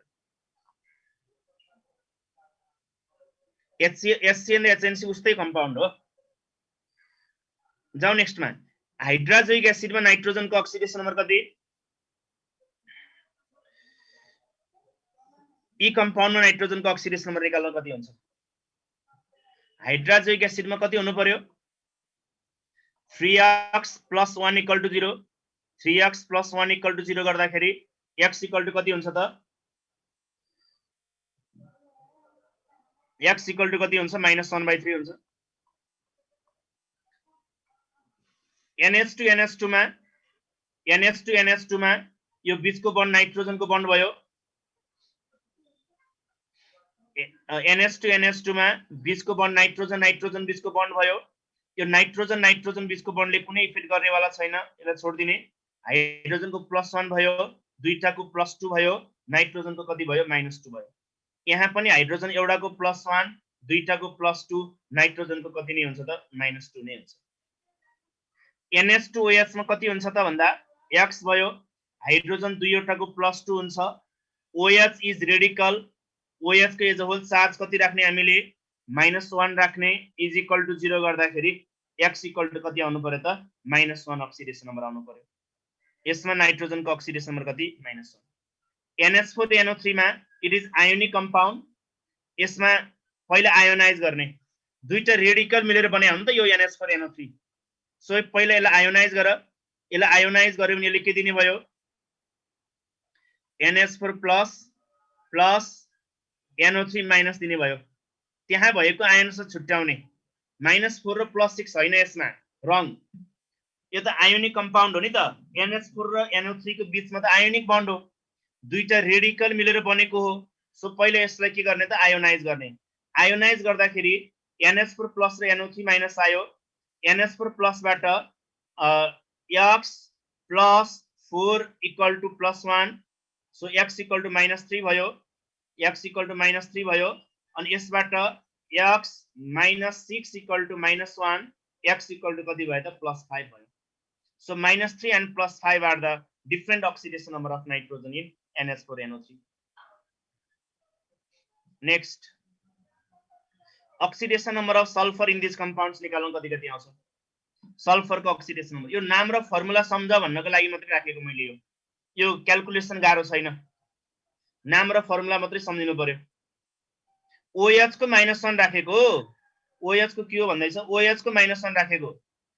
HCN र HNC उस्तै कम्पाउन्ड हो। जाऊ नेक्स्टमा हाइड्रोजोइक एसिडमा नाइट्रोजनको अक्सिडेसन नम्बर कति? ई कम्पाउन्डमा नाइट्रोजनको अक्सिडेसन नम्बर निकाल्न कति हुन्छ? हाइड्रोजोइक एसिडमा कति हुनु पर्यो 3x + 1 = 0 3x + 1 = 0 गर्दाखेरि x = कति हुन्छ त x = कति हुन्छ -1/3 हुन्छ NH2 NH2 मा NH2 NH2 मा यो बीचको बन्ड नाइट्रोजनको बन्ड भयो NH2 NH2 मा बीचको बन्ड नाइट्रोजन नाइट्रोजन बीचको बन्ड भयो यो नाइट्रोजन नाइट्रोजन बीचको बन्डले कुनै इफेक्ट गर्नेवाला छैन यसलाई छोड्दिने हाइड्रोजनको +1 भयो दुईटाको +2 भयो नाइट्रोजनको कति भयो -2 भयो यहाँ पनि हाइड्रोजन एउटाको +1 दुईटाको +2 नाइट्रोजनको कति नै हुन्छ त -2 नै हुन्छ NH2OH मा कति हुन्छ त भन्दा x भयो हाइड्रोजन दुईवटाको +2 हुन्छ OH इज रेडिकल OH को एज अ होल चार्ज कति राख्ने हामीले -1 राख्ने इज इक्वल टु 0 गर्दाखेरि x इक्वल टु कति आउनु पर्यो त -1 अक्सिडेसन नम्बर आउनु पर्यो यसमा नाइट्रोजनको अक्सिडेसन नम्बर कति -1 NH4NO3 मा इट इज आयोनिक कम्पाउन्ड यसमा पहिला आयोनाइज गर्ने दुईटा रेडिकल मिलेर बनायो नि त यो NH4NO3 सो पहिला यसलाई आयोनाइज गर्यो भने यसले के दिने भयो NH4 प्लस NO3 माइनस दिने भयो त्यहाँ भएको आयन छुट्याउने -4 र +6 हैन यसमा रङ यो त आयोनिक कम्पाउन्ड हो नि त NH4 र NO3 को बीचमा त आयोनिक बन्ड हो दुईटा रेडिकल मिलेर बनेको हो सो पहिले यसलाई के गर्ने त आयोनाइज गर्दाखेरि NH4 प्लस र NO3 माइनस आयो NH4 प्लस बाट x + 4 = +1 सो x = -3 भयो x = -3 भयो अनि यसबाट x - 6 = -1 x = कति भयो त +5 भयो so -3 and +5 are the different oxidation number of nitrogen in NH4NO3 next oxidation number of sulfur in these compounds निकाल्नु कति आउँछ सल्फर को oxidation number यो नाम र फर्मुला सम्झ भन्नको लागि मात्रै राखेको मैले यो क्याल्कुलेसन गाह्रो छैन नाम र फर्मुला मात्रै सम्झिनु पर्यो OH को -1 राखेको OH को के हो भन्दै छ OH को -1 राखेको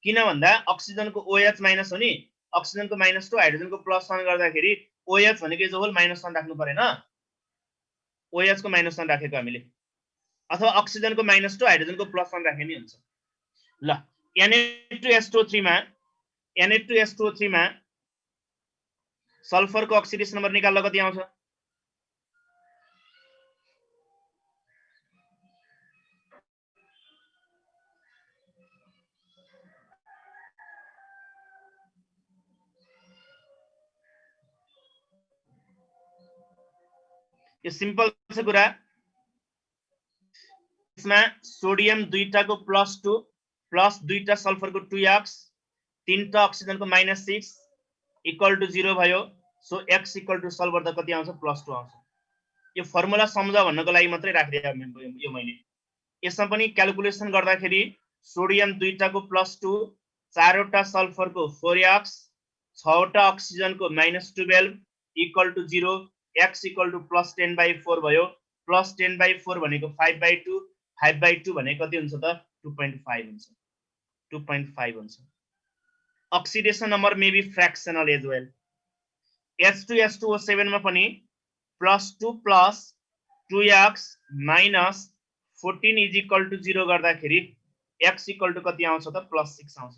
किन भन्दा अक्सिजन को OH माइनस हो नि अक्सिजन को -2 हाइड्रोजन को +1 गर्दाखेरि OH भनेको एज अ होल -1 राख्नु परेन OH को -1 राखेको हामीले अथवा अक्सिजन को -2 हाइड्रोजन को +1 राखे नि हुन्छ ल Na2SO3 मा सल्फर को अक्सिडेसन नम्बर निकाल्दा कति आउँछ यो सिम्पल छ कुरा यसमा सोडियम दुईटाको +2 प्लस दुईटा सल्फर को 2x तीनटा अक्सिजन को -6 इक्वल टु 0 भयो so x equal to sulphur त कति आउँछ +2 आउँछ यो फर्मुला सम्झ भन्नको लागि मात्रै राखिदिए यो मैले यसमा पनि क्याल्कुलेसन गर्दाखेरि सोडियम दुईटाको +2 चारवटा सल्फर को 4x 6वटा अक्सिजन को -12 equal to 0 x equal to +10/4 भयो +10/4 भनेको 5/2 5/2 भनेको कति हुन्छ त 2.5 हुन्छ 2.5 हुन्छ oxidation number may be fractional as well H2SO7 मा पनि +2 + 2x - 14 is equal to 0 गर्दाखेरि x इक्वल टु कति आउँछ त +6 आउँछ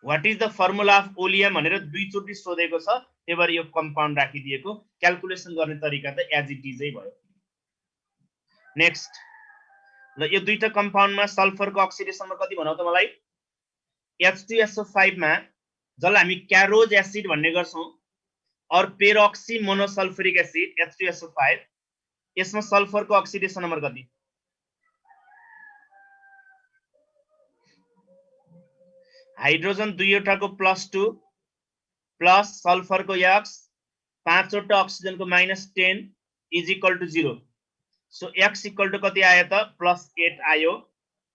what is the formula of oleum भनेर दुई चोटी सोधेको छ त्यही भएर यो कम्पाउन्ड राखिदिएको क्याल्कुलेसन गर्ने तरिका त एज इट इज भयो नेक्स्ट ल यो दुईटा कम्पाउन्डमा सल्फर को अक्सिडेसन नम्बर कति भनौ त मलाई H2SO5 मा जसलाई हामी क्यारोज एसिड भन्ने गर्छौं और पेरोक्सी मोनोसल्फ्युरिक एसिड H2SO5 यसमा सल्फर को अक्सिडेसन नम्बर कति हाइड्रोजन दुईवटाको +2 प्लस सल्फर को x पाँचवटा अक्सिजन को -10 is equal to 0 so x equal to कति आयो त +8 आयो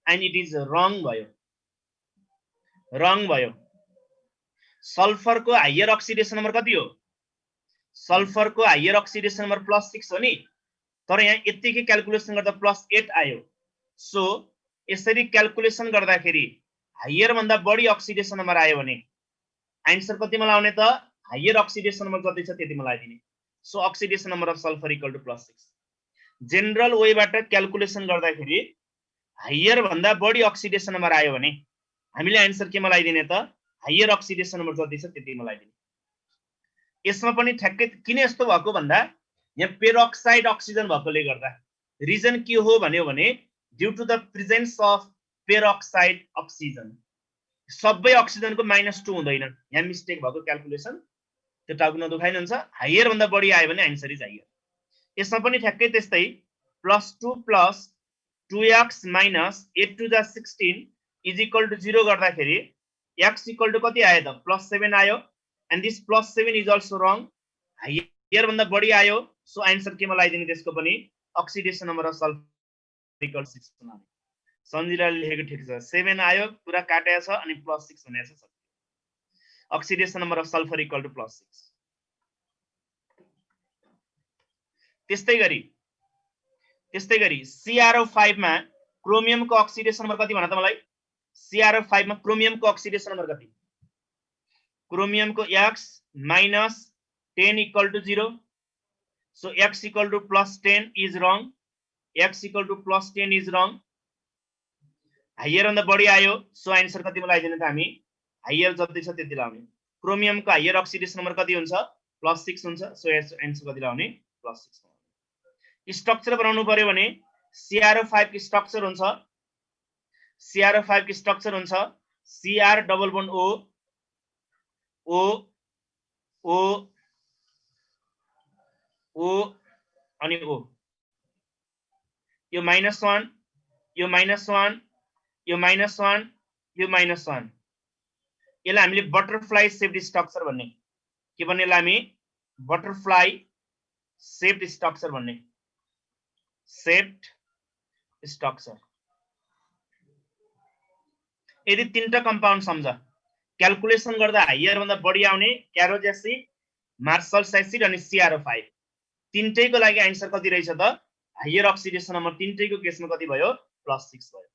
एन्ड इट इज रङ भयो सल्फर को हायर अक्सिडेसन नम्बर कति हो सल्फर को हायर अक्सिडेसन नम्बर +6 हो नि तर यहाँ यतिकै क्याल्कुलेसन गर्दा +8 आयो सो यसरी क्याल्कुलेसन गर्दाखेरि हायर भन्दा बढी अक्सिडेसन नम्बर आयो भने आन्सर कति मलाई आउने त हायर अक्सिडेसन नम्बर जति छ त्यति मलाई दिने। So oxidation number of sulphur equal to +6। General वेबाट क्याल्कुलेसन गर्दाखेरि हायर भन्दा बढी अक्सिडेसन नम्बर आयो भने हामीले आन्सर के मलाई दिने त हायर अक्सिडेसन नम्बर जति छ त्यति मलाई दिने। यसमा पनि ठ्याक्कै किन यस्तो भएको भन्दा यहाँ पेरोक्साइड अक्सिजन भएकोले गर्दा रिजन के हो भन्यो भने due to the presence of peroxide oxygen. सबै अक्सिजनको -2 हुँदैन, यहाँ मिस्टेक भएको क्याल्कुलेसन, त्यो टाउको नदुखाइन हुन्छ। हायर भन्दा बढी आयो भने आन्सर इज हायर। यसमा पनि ठ्याक्कै त्यस्तै +2 + 2x - 8 to the 16 is equal to 0 गर्दाखेरि x इक्वल टु कति आयो त +7 आयो। And this +7 is also wrong. Higher भन्दा बढी आयो, सो आन्सर के मलाई दिने त्यसको पनि oxidation number of sulphur equal 6 बनाउने। सन्जिराले लेखेको ठिक छ, 7 आयो पुरा काटेको छ अनि +6 भनेको छ। Oxidation number of sulphur equal to +6। त्यस्तै गरी CrO5 मा क्रोमियमको अक्सिडेसन नम्बर कति भन त मलाई? CrO5 मा क्रोमियमको अक्सिडेसन नम्बर कति? क्रोमियमको x -10 equal to 0। So x equal to +10 is wrong. x equal to +10 is wrong. Higher भन्दा बढी आयो, सो आन्सर कति मलाई दिने त हामी हायर जति छ त्यति लाउने। क्रोमियमको हायर अक्सिडेसन नम्बर कति हुन्छ? +6 हुन्छ। सो आन्सर कति लाउने? +6। स्ट्रक्चर बनाउनु पर्यो भने CrO5 को स्ट्रक्चर हुन्छ, CrO5 को स्ट्रक्चर हुन्छ Cr double bond O O O O अनि O। यो -1 यो -1 यो -1 यो -1, यसलाई हामीले बटरफ्लाई शेप्ड स्ट्रक्चर भन्ने। के भन्ने? यसलाई हामी बटरफ्लाई शेप्ड स्ट्रक्चर भन्ने। Shaped structure. यदि तीनटा कम्पाउन्ड सम्झ क्याल्कुलेसन गर्दा हायर भन्दा बढी आउने क्यारोज एसिड, मार्सल्स एसिड अनि CrO5, तीनटैको लागि आन्सर कति रहेछ त हायर अक्सिडेसन नम्बर तीनटैको केसमा कति भयो? +6 भयो।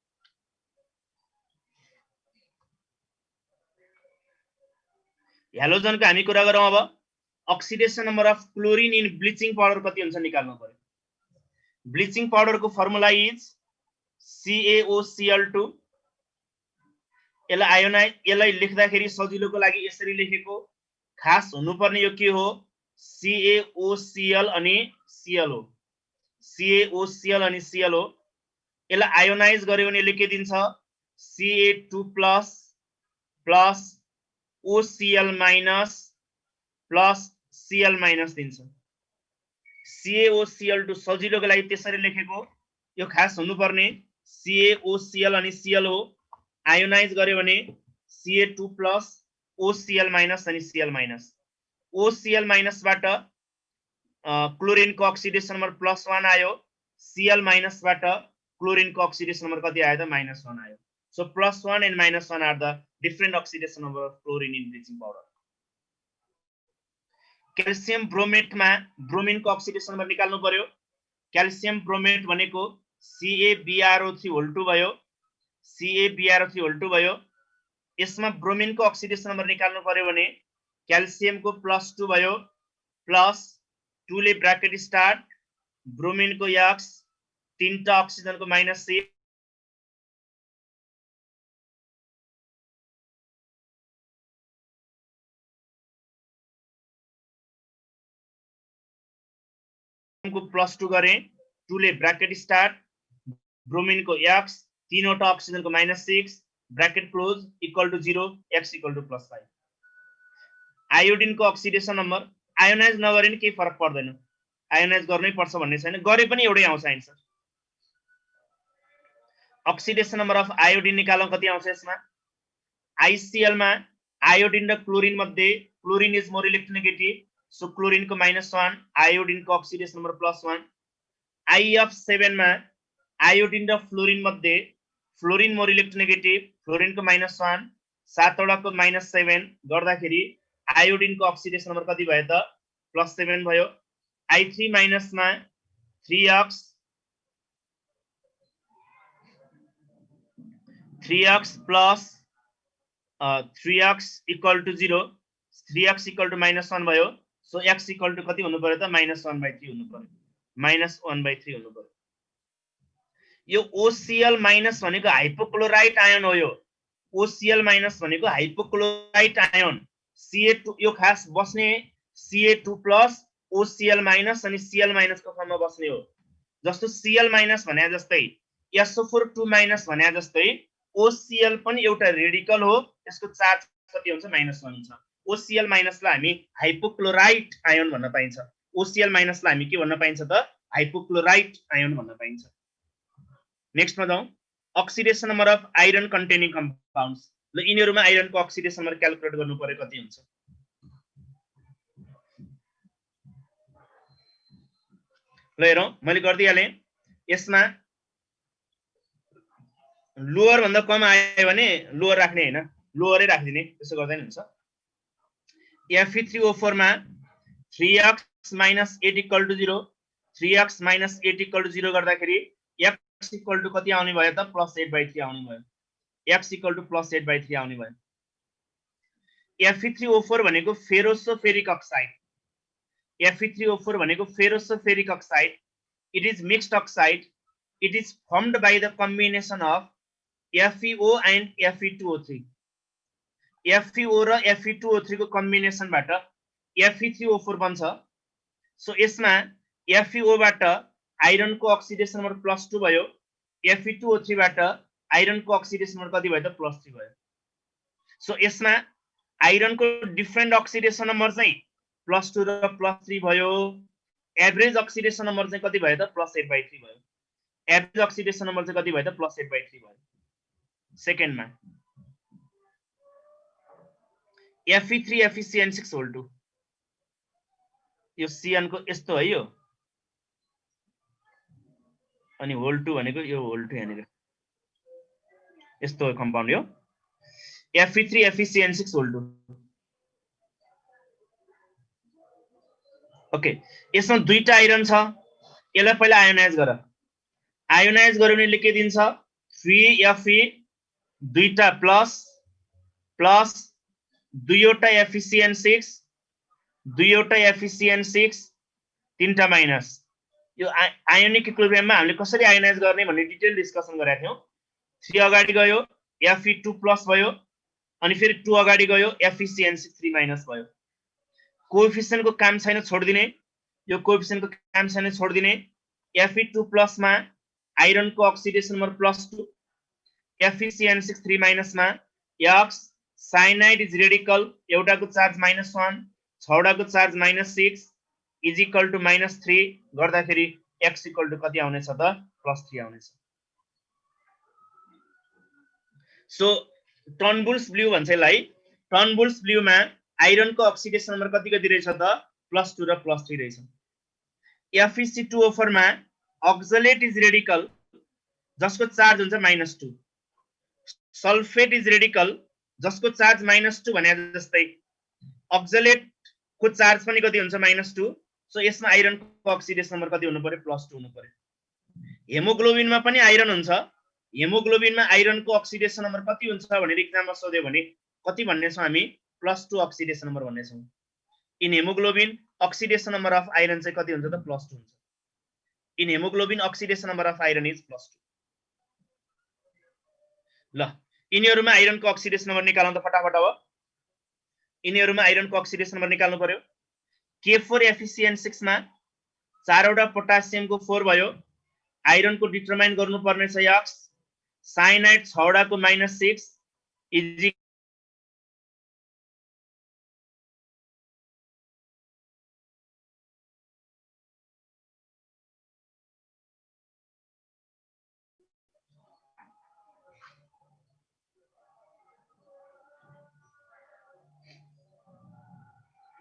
हेलोजनको हामी कुरा गरौँ अब। Oxidation number of chlorine in bleaching powder कति हुन्छ निकाल्नु पर्यो। ब्लिचिङ पाउडरको फर्मुला इज CaOCl2। यसलाई लेख्दाखेरि सजिलोको लागि यसरी लेखेको। खास हुनुपर्ने यो के हो? CaOCl अनि ClO। CaOCl अनि ClO। यसलाई आयोनाइज गर्यो भने यसले के दिन्छ? Ca2 plus OCl minus plus Cl minus दिन्छ। CaOCl2 सजिलोको लागि त्यसरी लेखेको। यो खास हुनुपर्ने CaOCl अनि ClO आयोनाइज गर्यो भने Ca2 प्लस OCl माइनस अनि Cl माइनस। OCl माइनसबाट क्लोरिनको अक्सिडेसन नम्बर +1 आयो। Cl माइनसबाट क्लोरिनको अक्सिडेसन नम्बर कति आयो त? -1 आयो। So +1 and -1 are the different oxidation number of chlorine in bleaching powder. Calcium ब्रोमेटमा ब्रोमिनको अक्सिडेसन नम्बर निकाल्नु पर्यो। क्याल्सियम ब्रोमेट भनेको CaBrO3 भयो, CaBrO3 भयो। यसमा ब्रोमिनको अक्सिडेसन नम्बर निकाल्नु पर्यो भने क्याल्सियमको +2 भयो, प्लस 2 ले ब्र्याकेट स्टार्ट, ब्रोमिनको x, तीनटा अक्सिजनको -6, को +2 गरे, 2 ले ब्र्याकेट स्टार्ट, ब्रोमिनको x, तीनवटा अक्सिजनको -6, bracket close, equal to 0, x equal to +5। आयोडिनको अक्सिडेसन नम्बर आयोनाइज नगरे नि केही फरक पर्दैन, आयोनाइज गर्नै पर्छ भन्ने छैन, गरे पनि एउटै आउँछ answer. Oxidation number of iodine निकालौं, कति आउँछ यसमा? ICl मा आयोडिन र क्लोरिन मध्ये chlorine is more electronegative, so क्लोरिनको -1, आयोडिनको अक्सिडेसन नम्बर +1। IF7 मा आयोडिन र फ्लोरिन मध्ये फ्लोरिन मोर इलेक्ट्रोनेगेटिभ, फ्लोरिनको -1, 7 वटाको -7 गर्दाखेरि आयोडिनको अक्सिडेसन नम्बर कति भयो त? +7 भयो। I3 माइनसमा 3x, 3x plus 3x equal to 0, 3x equal to -1 भयो. So x equal to कति हुनु पर्यो त -1/3 हुनु पर्यो. -1/3 हुनु पर्यो. यो OCl- भनेको हाइपोक्लोराइट आयन हो. यो OCl- भनेको हाइपोक्लोराइट आयन. Ca2 यो खास बस्ने Ca2+ OCl- अनि Cl- को फर्ममा बस्ने हो. जस्तो Cl- भने जस्तै SO4 2- भने जस्तै OCl पनि एउटा रेडिकल हो. यसको चार्ज कति हुन्छ -1 हुन्छ. OCl- लाई हामी हाइपोक्लोराइट आयन भन्न पाइन्छ. OCl- लाई हामी के भन्न पाइन्छ त हाइपोक्लोराइट आयन भन्न पाइन्छ. नेक्स्टमा जाउँ. Oxidation number of iron containing compounds. ल यिनीहरुमा आइरनको ऑक्सिडेशन नंबर क्याल्कुलेट गर्नु पर्यो कति हुन्छ. ल हेरौं मैले गर्दिहाले. यसमा लोअर भन्दा कम आयो भने लोअर राख्ने हैन, लोअरै राखिदिने. त्यसो गर्दा नि हुन्छ. Fe3O4 मा 3x - 8 = 0, 3x - 8 = 0 गर्दाखेरि x इक्वल टु कति आउने भयो त +8/3 आउने भयो. x इक्वल टु +8/3 आउने भयो. Fe3O4 भनेको फेरोसोफेरिक अक्साइड. Fe3O4 भनेको फेरोसोफेरिक oxide. It is mixed oxide. It is formed by the combination of FeO and Fe2O3. FeO र Fe2O3 को कम्बिनेसन बाट Fe3O4 बन्छ. सो यसमा FeO बाट आइरन को ऑक्सिडेशन नंबर +2 भयो. Fe2O3 बाट आइरन को ऑक्सिडेशन नंबर कति भयो त +3 भयो. सो यसमा आइरन को डिफरेंट ऑक्सिडेशन नंबर चाहिँ +2 र +3 भयो. एभरेज ऑक्सिडेशन नंबर चाहिँ कति भयो त +8/3 भयो. एभरेज ऑक्सिडेशन नंबर चाहिँ कति भयो त +8/3 भयो. सेकेन्डमा Fe3 FeCN6 होल 2. यो Cn को यस्तो है यो. अनि होल 2 भनेको यो होल 2 यहाँनिर यस्तो कम्पाउन्ड यो Fe3 FeCN6 होल 2. ओके. यसमा दुईटा आइरन छ. यसलाई पहिला आयोनाइज गर. आयोनाइज गर्यो भने के दिन्छ 3Fe दुईटा प्लस प्लस दुईवटा FeCN6 दुईवटा FeCN6 तीनटा माइनस. यो आयोनिक इक्विलिब्रियममा हामीले कसरी आयोनाइज गर्ने भन्ने डिटेल डिस्कसन गरेका थियौ. 3 अगाडि गयो Fe2+ भयो अनि फेरि 2 अगाडि गयो FeCN6 3- भयो. कोएफिसिएन्ट को काम छैन छोड्दिने. यो कोएफिसिएन्ट को काम छैन छोड्दिने. Fe2+ मा आइरन को ऑक्सिडेशन नंबर +2, FeCN6 3- मा X साइनाइड इज रेडिकल एउटाको चार्ज -1 छवटाको चार्ज -6 इज इक्वल टु -3 गर्दाखेरि x इक्वल टु कति आउनेछ त +3 आउनेछ. सो टर्नबुल्स ब्लू भन्छ यसलाई. टर्नबुल्स ब्लू मा आइरन को ऑक्सिडेशन नंबर कति कति रहेछ त +2 र +3 रहेछ. Fe2O4 मा ऑक्सलेट इज रेडिकल जसको चार्ज हुन्छ -2. सल्फेट इज रेडिकल जसको चार्ज -2 भने जस्तै ऑक्सलेट को चार्ज पनि कति हुन्छ -2. सो यसमा आइरन को ऑक्सिडेशन नंबर कति हुनु पर्यो +2 हुनु पर्यो. हेमोग्लोबिन मा पनि आइरन हुन्छ. हेमोग्लोबिन मा आइरन को ऑक्सिडेशन नंबर कति हुन्छ भनेर एक्जाममा सोध्यो भने कति भन्ने छौं हामी +2 ऑक्सिडेशन नंबर भन्ने छौं. In haemoglobin oxidation number of iron चाहिँ कति हुन्छ त +2 हुन्छ. In haemoglobin oxidation number of iron is +2. ल यिनीहरुमा आइरन को ऑक्सिडेशन नंबर निकाल्नु त फटाफट अब. यिनीहरुमा आइरन को ऑक्सिडेशन नंबर निकाल्नु पर्यो. K4 FeCN6 मा 4 वटा पोटासियम को 4 भयो. आइरन को डिटरमाइन गर्नु पर्ने छ X साइनाइड 6 वटा को -6 इज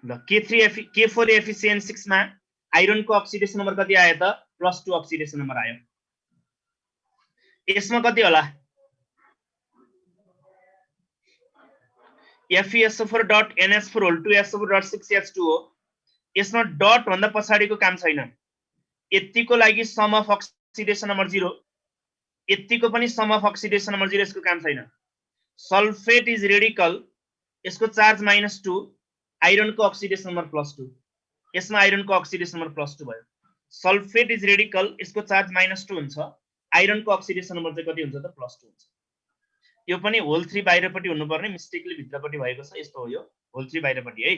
ल K4 FeCN6 मा आइरन को ऑक्सिडेशन नंबर कति आयो त +2 ऑक्सिडेशन नंबर आयो. यसमा कति होला FeSO4.NH4 होल 2 SO4.6H2 हो. यसमा डट भन्दा पछाडीको काम छैन. यतिको लागि सम अफ ऑक्सिडेशन नंबर 0 यतिको पनि सम अफ अक्सिडेसन नम्बर 0 यसको काम छैन। सल्फेट इज रेडिकल, यसको चार्ज -2, आइरनको अक्सिडेसन नम्बर +2, यसमा आइरनको अक्सिडेसन नम्बर +2 भयो। सल्फेट इज रेडिकल, यसको चार्ज -2 हुन्छ, आइरनको अक्सिडेसन नम्बर चाहिँ कति हुन्छ त +2 हुन्छ। यो पनि होल 3 बाहिरपट्टि हुनुपर्ने, मिस्टेकली भित्रपट्टि भएको छ, यस्तो हो यो होल 3 बाहिरपट्टि है।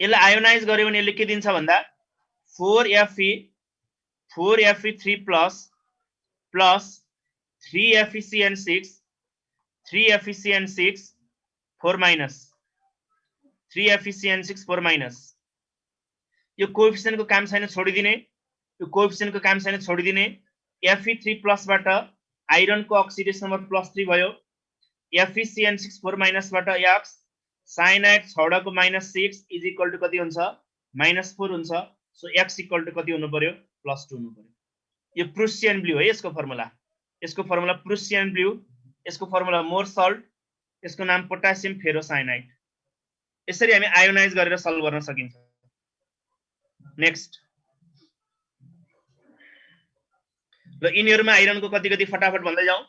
यसलाई आयोनाइज गर्यो भने यसले के दिन्छ भन्दा 4Fe3+ plus 3FeCN6 3FeCN6 4 minus 3FeCN6 4 minus. यो कोएफिसिएन्टको काम छैन छोडिदिने, यो कोएफिसिएन्टको काम छैन छोडिदिने। Fe3+ बाट आइरनको अक्सिडेसन नम्बर +3 भयो, FeCN6 4 माइनस बाट X साइनाइड 6 को -6 इज इक्वल टु कति हुन्छ -4 हुन्छ। सो X इक्वल टु कति हुनु पर्यो +2 हुनु पर्यो। यो प्रुसियन ब्लू है, यसको फर्मुला प्रुसियन ब्लू, यसको फर्मुला मोर सल्ट, यसको नाम पोटासियम फेरोसाइनाइड। यसरी हामी आयोनाइज गरेर सल्भ गर्न सकिन्छ। नेक्स्ट ल यिनीहरुमा आइरनको कति कति फटाफट भन्दै जाउँ।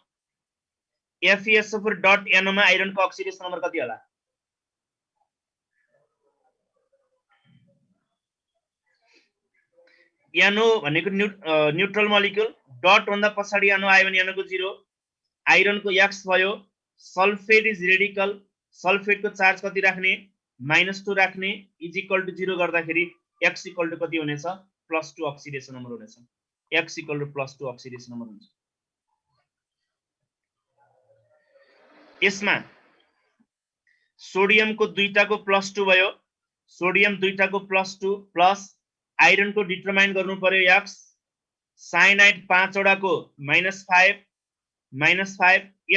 FeSO4.NO मा आइरनको अक्सिडेसन नम्बर कति होला? NO भनेको न्यूट्रल मोलिक्युल, डट भन्दा पछाडी NO आयो भने NO को 0, आइरनको X भयो। सल्फेट इज रेडिकल, सल्फेटको चार्ज कति राख्ने -2 राख्ने इज इक्वल टु 0 गर्दाखेरि X इक्वल टु कति हुनेछ +2 अक्सिडेसन नम्बर हुनेछ। X equal to +2 oxidation number हुन्छ। यसमा सोडियमको दुईटाको +2 भयो, सोडियम दुईटाको +2 प्लस आइरनको डिटरमाइन गर्नु पर्यो X, साइनाइड 5 वटाको -5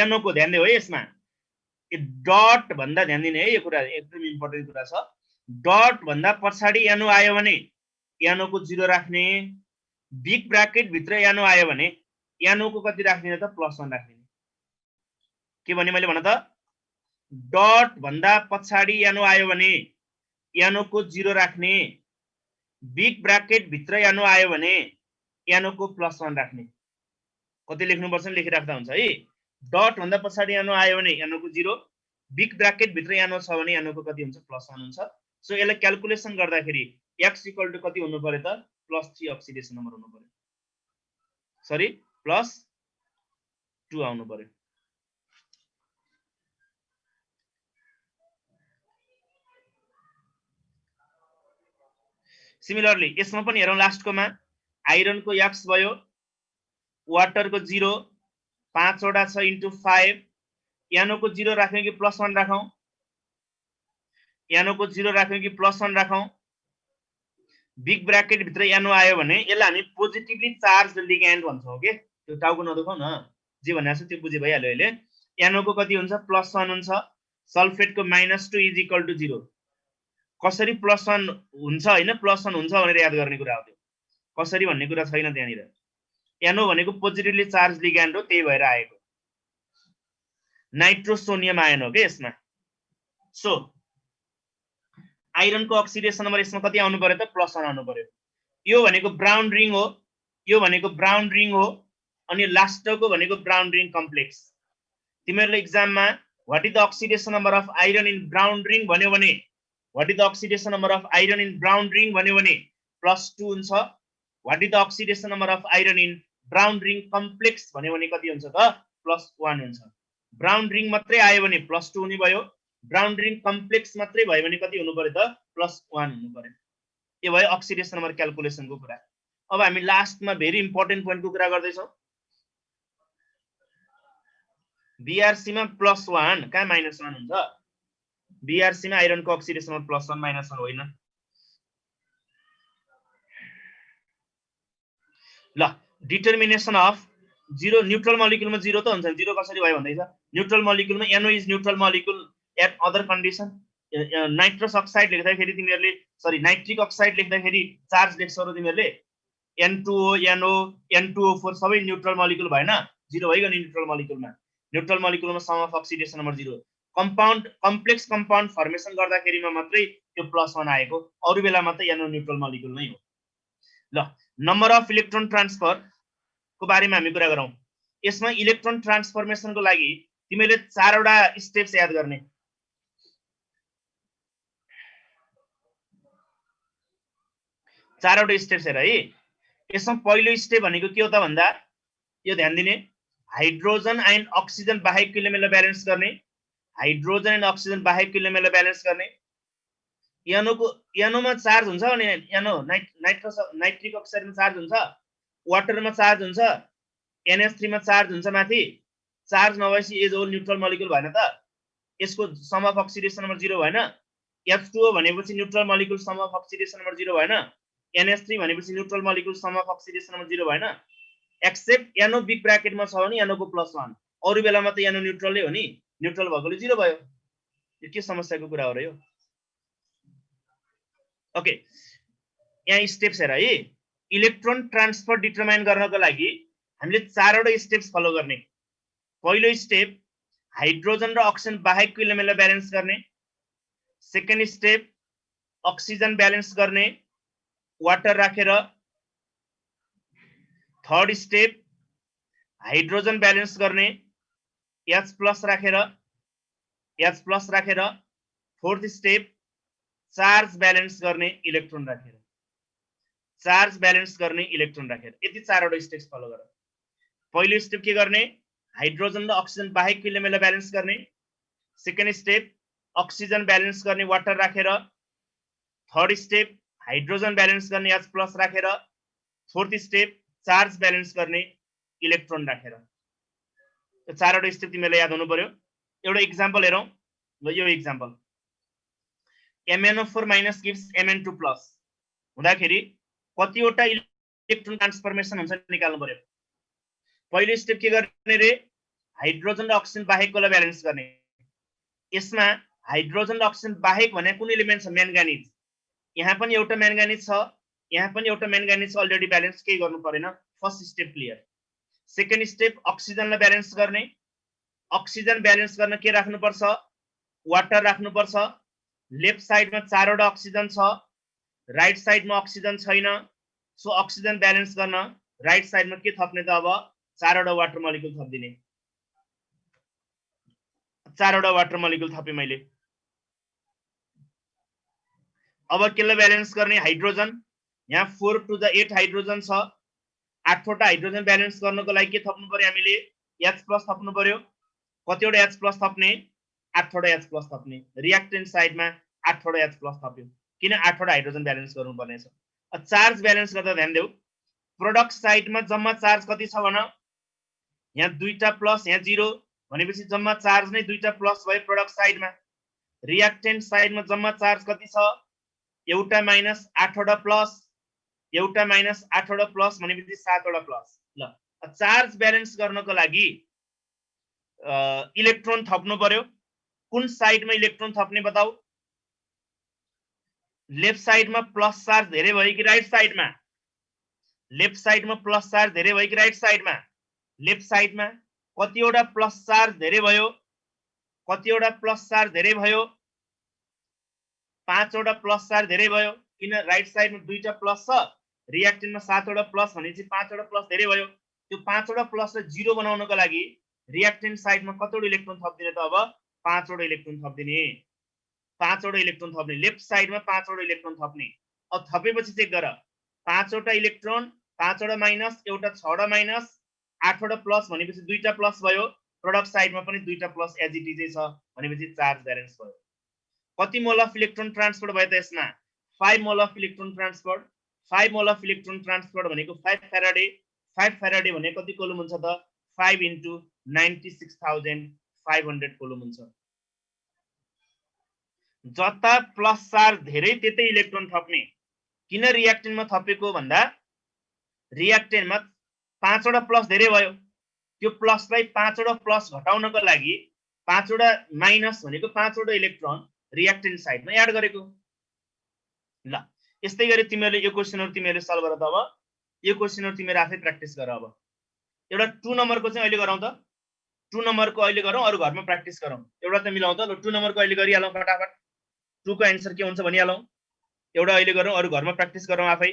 NO को ध्यान दियो है। यसमा डट भन्दा ध्यान दिने है, यो कुरा एकदम इम्पोर्टेन्ट कुरा छ। डट भन्दा पछाडी NO आयो भने NO को 0 राख्ने, बिग ब्राकेट भित्र NO आयो भने NO को कति राख्ने त +1 राख्ने। के भने मैले भन त, डट भन्दा पछाडी NO आयो भने NO को 0 राख्ने, बिग ब्राकेट भित्र NO आयो भने NO को +1 राख्ने। कति लेख्नु पर्छ लेखिराख्दा हुन्छ है। डट भन्दा पछाडी NO आयो भने NO को 0, बिग ब्राकेट भित्र NO छ भने NO को कति हुन्छ +1 हुन्छ। सो यसलाई क्याल्कुलेसन गर्दाखेरि X इक्वल टु कति हुनु पर्यो त +3 अक्सिडेसन नम्बर हुनु पर्यो, सरी +2 आउनु पर्यो। सिमिलरली यसमा पनि हेरौँ, लास्टकोमा आइरनको X भयो, वाटरको 0 5 वटा छ इन्टु 5, NO को 0 राख्यौं कि +1 राखौं, NO को 0 राख्यौं कि +1 राखौं। बिग ब्राकेट भित्र NO आयो भने यसलाई हामी पोजिटिभली चार्ज लिग्यान्ड भन्छौं के। त्यो टाउको नदुखाउ न, जे भनेको छु त्यो बुझे भइहाल्यो अहिले। NO को कति हुन्छ +1 हुन्छ, सल्फेटको -2 इज इक्वल टु 0। कसरी +1 हुन्छ हैन, +1 हुन्छ भनेर याद गर्ने कुरा हो त्यो, कसरी भन्ने कुरा छैन त्यहाँनिर। NO भनेको पोजिटिभली चार्ज लिग्यान्ड हो, त्यही भएर आएको नाइट्रोसोनियम आयन हो के यसमा। सो आइरनको अक्सिडेसन नम्बर यसमा कति आउनु पर्यो त +1 आउनु पर्यो। यो भनेको ब्राउन रिङ हो, यो भनेको ब्राउन रिङ हो, अनि लास्टको भनेको ब्राउन रिङ कम्प्लेक्स। तिमीहरुले एक्जाममा what is the oxidation number of iron in brown ring भन्यो भने, what is the oxidation number of iron in brown ring भन्यो भने +2 हुन्छ। What is the oxidation number of iron in brown ring complex भन्यो भने कति हुन्छ त +1 हुन्छ। ब्राउन रिङ मात्रै आयो भने +2 हुने भयो, ब्राउन रिङ कम्प्लेक्स मात्रै भयो भने कति हुनु पर्यो त +1 हुनु पर्यो। यो भयो अक्सिडेसन नम्बर क्याल्कुलेसनको कुरा। अब हामी लास्टमा भेरी इम्पोर्टेन्ट पोइन्टको कुरा गर्दै छौं। बीआरसी मा +1 कहाँ -1 हुन्छ? बीआरसी मा आइरनको अक्सिडेसन नम्बर +1 -1 होइन। ल डिटर्मिनेसन अफ 0 न्यूट्रल मोलिक्युलमा 0 त हुन्छ, 0 कसरी भयो भन्दैछ। न्यूट्रल मोलिक्युलमा NO is neutral molecule at other condition. Nitrous oxide लेख्दाखेरि तिमीहरुले सरी नाइट्रिक अक्साइड लेख्दाखेरि चार्ज लेख्छौ र तिमीहरुले N2O NO N2O4 सबै न्यूट्रल मोलिक्युल भएन, 0 भइगयो नि न्यूट्रल मोलिक्युलमा। न्यूट्रल मोलिक्युलमा sum of oxidation number 0। Compound complex compound formation गर्दाखेरिमा मात्रै त्यो +1 आएको, अरु बेलामा त NO न्यूट्रल मोलिक्युल नै हो। ल नम्बर अफ इलेक्ट्रोन ट्रान्सफर को बारेमा हामी कुरा गरौँ। यसमा इलेक्ट्रोन ट्रान्सफर्मेसनको लागि तिमीले 4 वटा स्टेप्स याद गर्ने। चारवटा स्टेप्स हेर है। यसमा पहिलो स्टेप भनेको के हो त भन्दा यो ध्यान दिने, हाइड्रोजन एन्ड अक्सिजन बाहेकको इलेमेन्टलाई ब्यालेन्स गर्ने, हाइड्रोजन एन्ड अक्सिजन बाहेकको इलेमेन्टलाई ब्यालेन्स गर्ने। NOमा चार्ज हुन्छ भने NO नाइट्रिक अक्साइडमा चार्ज हुन्छ, वाटरमा चार्ज हुन्छ, NH3 मा चार्ज हुन्छ माथि। चार्ज नभएपछि एज होल न्यूट्रल मोलिक्युल भएन त, यसको सम अफ अक्सिडेसन नम्बर 0 भएन। H2O भनेपछि neutral molecule sum of oxidation number 0 भएन। NH3 भनेपछि neutral molecule sum of oxidation number 0 भएन। एक्सेप्ट NO बिग ब्र्याकेटमा छ भने NO को +1, अरु बेलामा त NO न्यूट्रलै हो नि, न्यूट्रल भएकोले 0 भयो। यो के समस्याको कुरा हो र यो? ओके, यहाँ स्टेप्स हेर है। इलेक्ट्रोन ट्रान्सफर डिटरमाइन गर्नको लागि हामीले 4 वटा स्टेप्स फलो गर्ने। पहिलो स्टेप हाइड्रोजन र अक्सिजन बाहेकको इलेमेन्टलाई ब्यालेन्स गर्ने। सेकेन्ड स्टेप अक्सिजन ब्यालेन्स गर्ने वाटर राखेर। थर्ड स्टेप हाइड्रोजन ब्यालेन्स गर्ने H+ राखेर। फोर्थ स्टेप चार्ज ब्यालेन्स गर्ने इलेक्ट्रोन राखेर, चार्ज ब्यालेन्स गर्ने इलेक्ट्रोन राखेर। यति 4 वटा स्टेप्स फलो गर। पहिलो स्टेप के गर्ने, हाइड्रोजन र अक्सिजन बाहेकको इलेमेन्टलाई ब्यालेन्स गर्ने। सेकेन्ड स्टेप अक्सिजन ब्यालेन्स गर्ने वाटर राखेर। थर्ड स्टेप हाइड्रोजन ब्यालेन्स गर्ने H+ राखेर। फोर्थ स्टेप चार्ज ब्यालेन्स गर्ने इलेक्ट्रोन राखेर। यो 4 वटा स्टेप तिमीलाई याद हुनु पर्यो। एउटा एक्जाम्पल हेरौँ। ल यो एक्जाम्पल, MnO4- gives Mn2+ हुँदाखेरि कतिवटा इलेक्ट्रोन ट्रान्सफर्मेसन हुन्छ निकाल्नु पर्यो। पहिलो स्टेप के गर्ने रे, हाइड्रोजन र अक्सिजन बाहेककोलाई ब्यालेन्स गर्ने। यसमा हाइड्रोजन र अक्सिजन बाहेक भने कुन एलिमेन्ट छ, म्याङ्गानिज। यहाँ पनि एउटा म्याङ्गानिज छ, यहाँ पनि एउटा म्याङ्गानिज छ, अलरेडी ब्यालेन्स केही गर्नु परेन। First step clear. Second step अक्सिजनलाई ब्यालेन्स गर्ने। अक्सिजन ब्यालेन्स गर्न के राख्नुपर्छ, वाटर राख्नुपर्छ। लेफ्ट साइडमा 4 वटा अक्सिजन छ, राइट साइडमा अक्सिजन छैन। सो अक्सिजन ब्यालेन्स गर्न राइट साइडमा के थप्ने त, अब 4 वटा वाटर मोलिक्युल थपिदिने। 4 वटा वाटर मोलिक्युल थपे मैले। अब केलाई ब्यालेन्स गर्ने, हाइड्रोजन। यहाँ 4 to the 8 हाइड्रोजन छ। 8 वटा हाइड्रोजन ब्यालेन्स गर्नको लागि के थप्नु पर्यो हामीले, H+ थप्नु पर्यो। कतिवटा H+ थप्ने, 8 वटा H+ थप्ने। रिएक्टेन्ट साइडमा 8 वटा H+ थप्यो, किन 8 वटा हाइड्रोजन ब्यालेन्स गर्नु पर्ने छ। चार्ज ब्यालेन्स गर्दा ध्यान देऊ, प्रोडक्ट साइडमा जम्मा चार्ज कति छ भन, यहाँ 2टा प्लस, यहाँ 0 भनेपछि जम्मा चार्ज नै 2टा प्लस भयो प्रोडक्ट साइडमा। रिएक्टेन्ट साइडमा जम्मा चार्ज कति छ, एउटा माइनस 8 वटा प्लस, एउटा माइनस 8 वटा प्लस भनेपछि 7 वटा प्लस। ल चार्ज ब्यालेन्स गर्नको लागि इलेक्ट्रोन थप्नु पर्यो। कुन साइडमा इलेक्ट्रोन थप्ने बताऊ, लेफ्ट साइडमा प्लस चार्ज धेरै भयो कि राइट साइडमा, लेफ्ट साइडमा प्लस चार्ज धेरै भयो कि राइट साइडमा, लेफ्ट साइडमा। कतिवटा प्लस चार्ज धेरै भयो, कतिवटा प्लस चार्ज धेरै भयो, 5 वटा प्लस चार्ज धेरै भयो, किन राइट साइडमा 2टा प्लस छ, रिएक्टेन्टमा 7 वटा प्लस भनेपछि 5 वटा प्लस धेरै भयो। त्यो 5 वटा प्लसलाई 0 बनाउनको लागि रिएक्टेन्ट साइडमा कतिवटा इलेक्ट्रोन थप्दिने त, अब 5 वटा इलेक्ट्रोन थप्दिने, 5 वटा इलेक्ट्रोन थप्ने। लेफ्ट साइडमा 5 वटा इलेक्ट्रोन थप्ने। अब थपेपछि चेक गर, 5 वटा इलेक्ट्रोन, 5 वटा माइनस, एउटा 6 वटा माइनस, 8 वटा प्लस भनेपछि 2टा प्लस भयो। प्रोडक्ट साइडमा पनि 2टा प्लस एज इट इज छ भनेपछि चार्ज ब्यालेन्स भयो। कति मोल अफ इलेक्ट्रोन ट्रान्सफर भयो त यसमा, 5 mole of electron transfer. 5 mole of electron transfer भनेको 5 फेराडे। 5 फेराडे भनेको कति कोलुम हुन्छ त, 5 × 96,500 कोलुम हुन्छ। जता प्लस चार्ज धेरै त्यतै इलेक्ट्रोन थप्ने। किन रिएक्टेन्टमा थपेको भन्दा, रिएक्टेन्टमा 5 वटा प्लस धेरै भयो, त्यो प्लसलाई 5 वटा प्लस घटाउनको लागि 5 वटा माइनस भनेको 5 वटा इलेक्ट्रोन रिएक्टेन्ट साइडमा एड गरेको। ल यस्तै गरी तिमीहरूले यो क्वेशनहरु तिमीहरूले सल्भ गर। त अब यो क्वेशनहरु तिमीहरू आफै प्र्याक्टिस गर। अब एउटा 2 नम्बरको चाहिँ अहिले गरौँ त, 2 नम्बरको अहिले गरौँ, अरु घरमा प्र्याक्टिस गरौँ। एउटा त मिलाउँ त। ल 2 नम्बरको अहिले गरिहालौँ फटाफट। 2 को एन्सर के हुन्छ भनिहालौँ। एउटा अहिले गरौँ, अरु घरमा प्र्याक्टिस गरौँ आफै।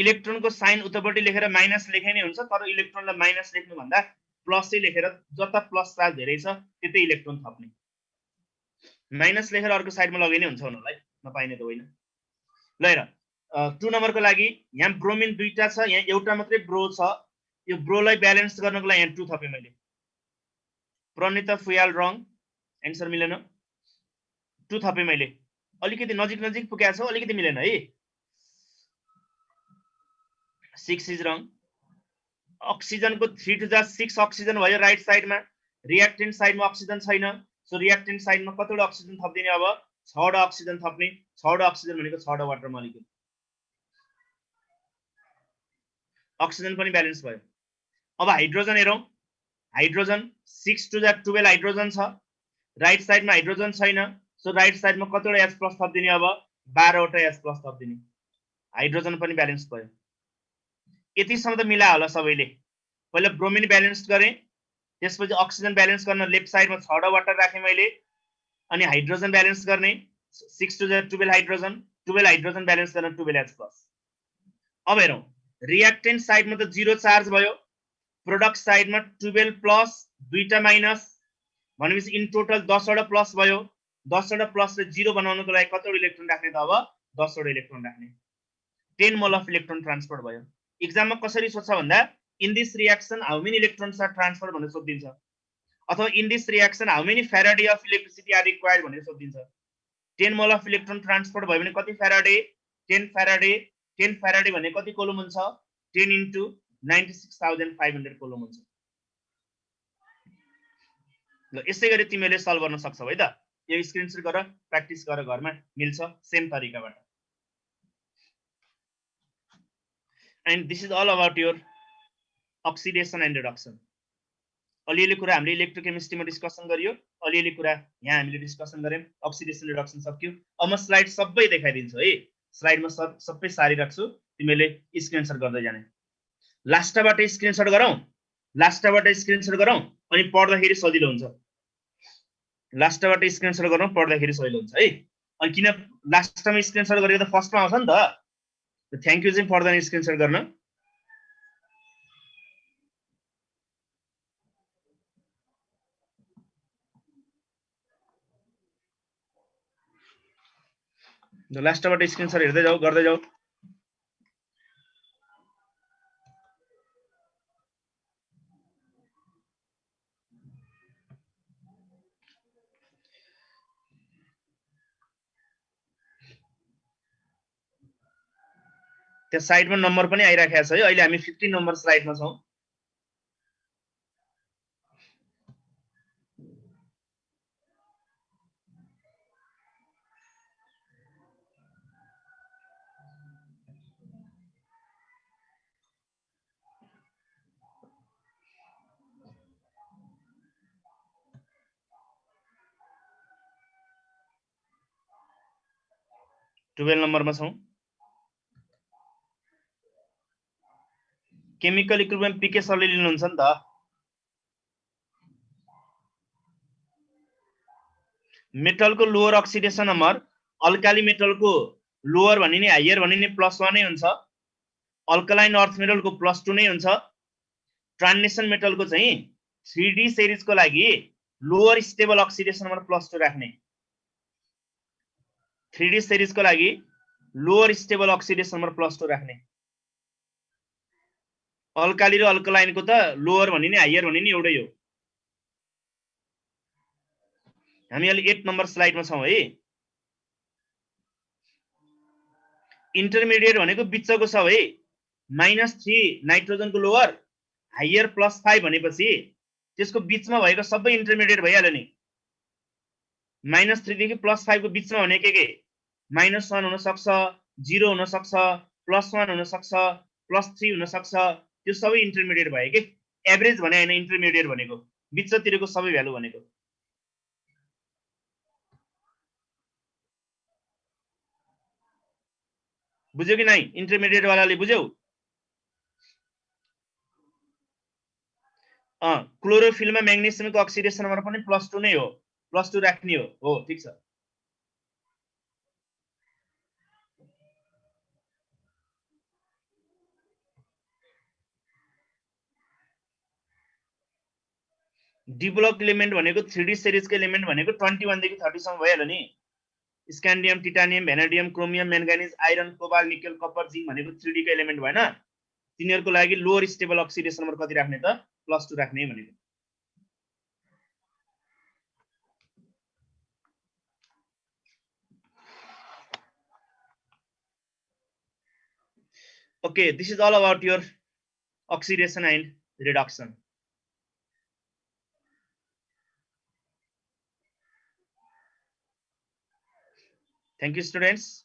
इलेक्ट्रोनको साइन उतापट्टि लेखेर माइनस लेखे नै हुन्छ, तर इलेक्ट्रोनलाई माइनस लेख्नु भन्दा प्लसै लेखेर जता प्लस चार्ज धेरै छ त्यतै इलेक्ट्रोन थप्ने। माइनस लेखेर अर्को साइडमा लगाइने हुन्छ हुनलाई, नपाइने त होइन। ल हेर 2 नम्बरको लागि यहाँ ब्रोमिन दुईटा छ, यहाँ एउटा मात्रै ब्रो छ। यो ब्रोलाई ब्यालेन्स गर्नको लागि यहाँ 2 थपे मैले। प्रणिता फुयाल रङ, एन्सर मिलेन। 2 थपे मैले। अलिकति नजिक नजिक पुगेको छ, अलिकति मिलेन है। 6 इज रङ। अक्सिजनको 3 टु जा 6 अक्सिजन भयो राइट साइडमा, रिएक्टेन्ट साइडमा अक्सिजन छैन। सो रिएक्टेन्ट साइडमा कतिवटा अक्सिजन थप्दिने अब 6 वटा अक्सिजन थप्ने। 6 वटा अक्सिजन भनेको 6 वटा वाटर मोलिक्युल। अक्सिजन पनि ब्यालेन्स भयो। अब हाइड्रोजन हेरौँ। हाइड्रोजन 6 टु जा 12 हाइड्रोजन छ, राइट साइडमा हाइड्रोजन छैन। सो राइट साइडमा कतिवटा H+ थप्दिने अब 12 वटा H+ थप्दिने। हाइड्रोजन पनि ब्यालेन्स भयो। यतिसम्म त मिला होला सबैले। पहिला ब्रोमिन ब्यालेन्स गरे, त्यसपछि अक्सिजन ब्यालेन्स गर्न लेफ्ट साइडमा 6 वटा वाटर राखे मैले, अनि हाइड्रोजन ब्यालेन्स गर्ने 6 टु जा 12 हाइड्रोजन, 12 हाइड्रोजन ब्यालेन्स गर्न 12 H+। अब हेरौँ, रिएक्टेन्ट साइडमा त 0 चार्ज भयो, प्रोडक्ट साइडमा 12 प्लस दुईटा माइनस, भनेपछि इन टोटल 10 वटा प्लस भयो। 10 वटा प्लसले 0 बनाउनको लागि कतिवटा इलेक्ट्रोन राख्ने त अब 10 वटा इलेक्ट्रोन राख्ने। 10 मोल अफ इलेक्ट्रोन ट्रान्सफर भयो। एक्जाममा कसरी सोध्छ भन्दा in this reaction how many electrons are transfer भनेर सोधिन्छ, अथवा in this reaction how many Faraday of electricity are required भनेर सोधिन्छ। 10 मोल अफ इलेक्ट्रोन ट्रान्सफर भयो भने कति फ्याराडे? 10 फ्याराडे। 10 फ्याराडे भने कति कोलोम हुन्छ? 10 इन्टु 96,500 कोलोम हुन्छ। ल यसै गरी तिमीले सल्भ गर्न सक्छौ है त। यो स्क्रिनशट गर, प्र्याक्टिस गर घरमा, मिल्छ सेम तरिकाबाट। And this is all about your oxidation and reduction. अलिअलि कुरा हामीले इलेक्ट्रोकेमिस्ट्रीमा डिस्कसन गरियो, अलिअलि कुरा यहाँ हामीले डिस्कसन गऱ्यौँ। अक्सिडेसन रिडक्सन सक्यो। अब म स्लाइड सबै देखाइदिन्छु है। स्लाइडमा सबै सारी राख्छु, तिमीले स्क्रिनशट गर्दै जाने। लास्टबाट स्क्रिनशट गरौँ, लास्टबाट स्क्रिनशट गरौँ, अनि पढ्दाखेरि सजिलो हुन्छ। लास्टबाट स्क्रिनशट गरौँ, पढ्दाखेरि सजिलो हुन्छ है। अनि किन लास्टमा स्क्रिनशट गरेको त फर्स्टमा आउँछ नि त। थ्याङ्क यू चाहिँ पढ्दैन स्क्रिनशट गर्न। लास्टबाट स्क्रिनशट हेर्दै जाऊ, गर्दै जाऊ। त्यो साइडमा नम्बर पनि आइराखेको छ है। अहिले हामी 15 नम्बर स्लाइडमा छौँ। नम्बरमा छौँ। केमिकल इक्विलिब्रियम पीके सरले लिनुहुन्छ नि त। मेटलको लोअर अक्सिडेसन नम्बर, अल्काली मेटलको लोअर भनिने हायर भनिने +1 नै हुन्छ, अल्कलाइन अर्थ मेटलको +2 नै हुन्छ। ट्रान्जिसन मेटलको चाहिँ 3D सिरिजको लागि लोअर स्टेबल अक्सिडेसन नम्बर +2 राख्ने। 3D सिरिजको लागि लोअर स्टेबल अक्सिडेसन नम्बर +2 राख्ने। अल्काली र अल्कलाइनको त लोअर भनिने हायर भनिने एउटै हो। हामी अहिले 8 नम्बर स्लाइडमा छौँ है। इन्टरमिडिएट भनेको बिचको छ है। -3 नाइट्रोजनको लोअर, हायर +5 भनेपछि त्यसको बिचमा भएको सबै इन्टरमिडिएट भइहाल्यो नि। -3 देखि +5 को बिचमा भनेको के? -1 हुन सक्छ, 0 हुन सक्छ, +1 हुन सक्छ, +3 हुन सक्छ। त्यो सबै इन्टरमिडिएट भयो के। एभरेज भने हैन, इन्टरमिडिएट भनेको बिचतिरको सबै भ्यालु भनेको। बुझ्यो कि नहीं? इन्टरमिडिएट वालाले बुझ्यौ? क्लोरोफिलमा म्याग्नेसियमको अक्सिडेसन नम्बर पनि +2 नै हो, +2 राख्ने हो, ठीक छ। डिब्लक इलिमेन्ट भनेको 3D सिरिजको इलिमेन्ट भनेको 21 देखि 30 सम्म भइहाल्यो नि। Scandium, titanium, vanadium, chromium, manganese, iron, cobalt, nickel, copper, zinc भनेको 3D को इलिमेन्ट भएन। तिनीहरूको लागि लोअर स्टेबल अक्सिडेसन नम्बर कति राख्ने त? +2 राख्ने भनेको। Okay, this is all about your oxidation and reduction. Thank you, students.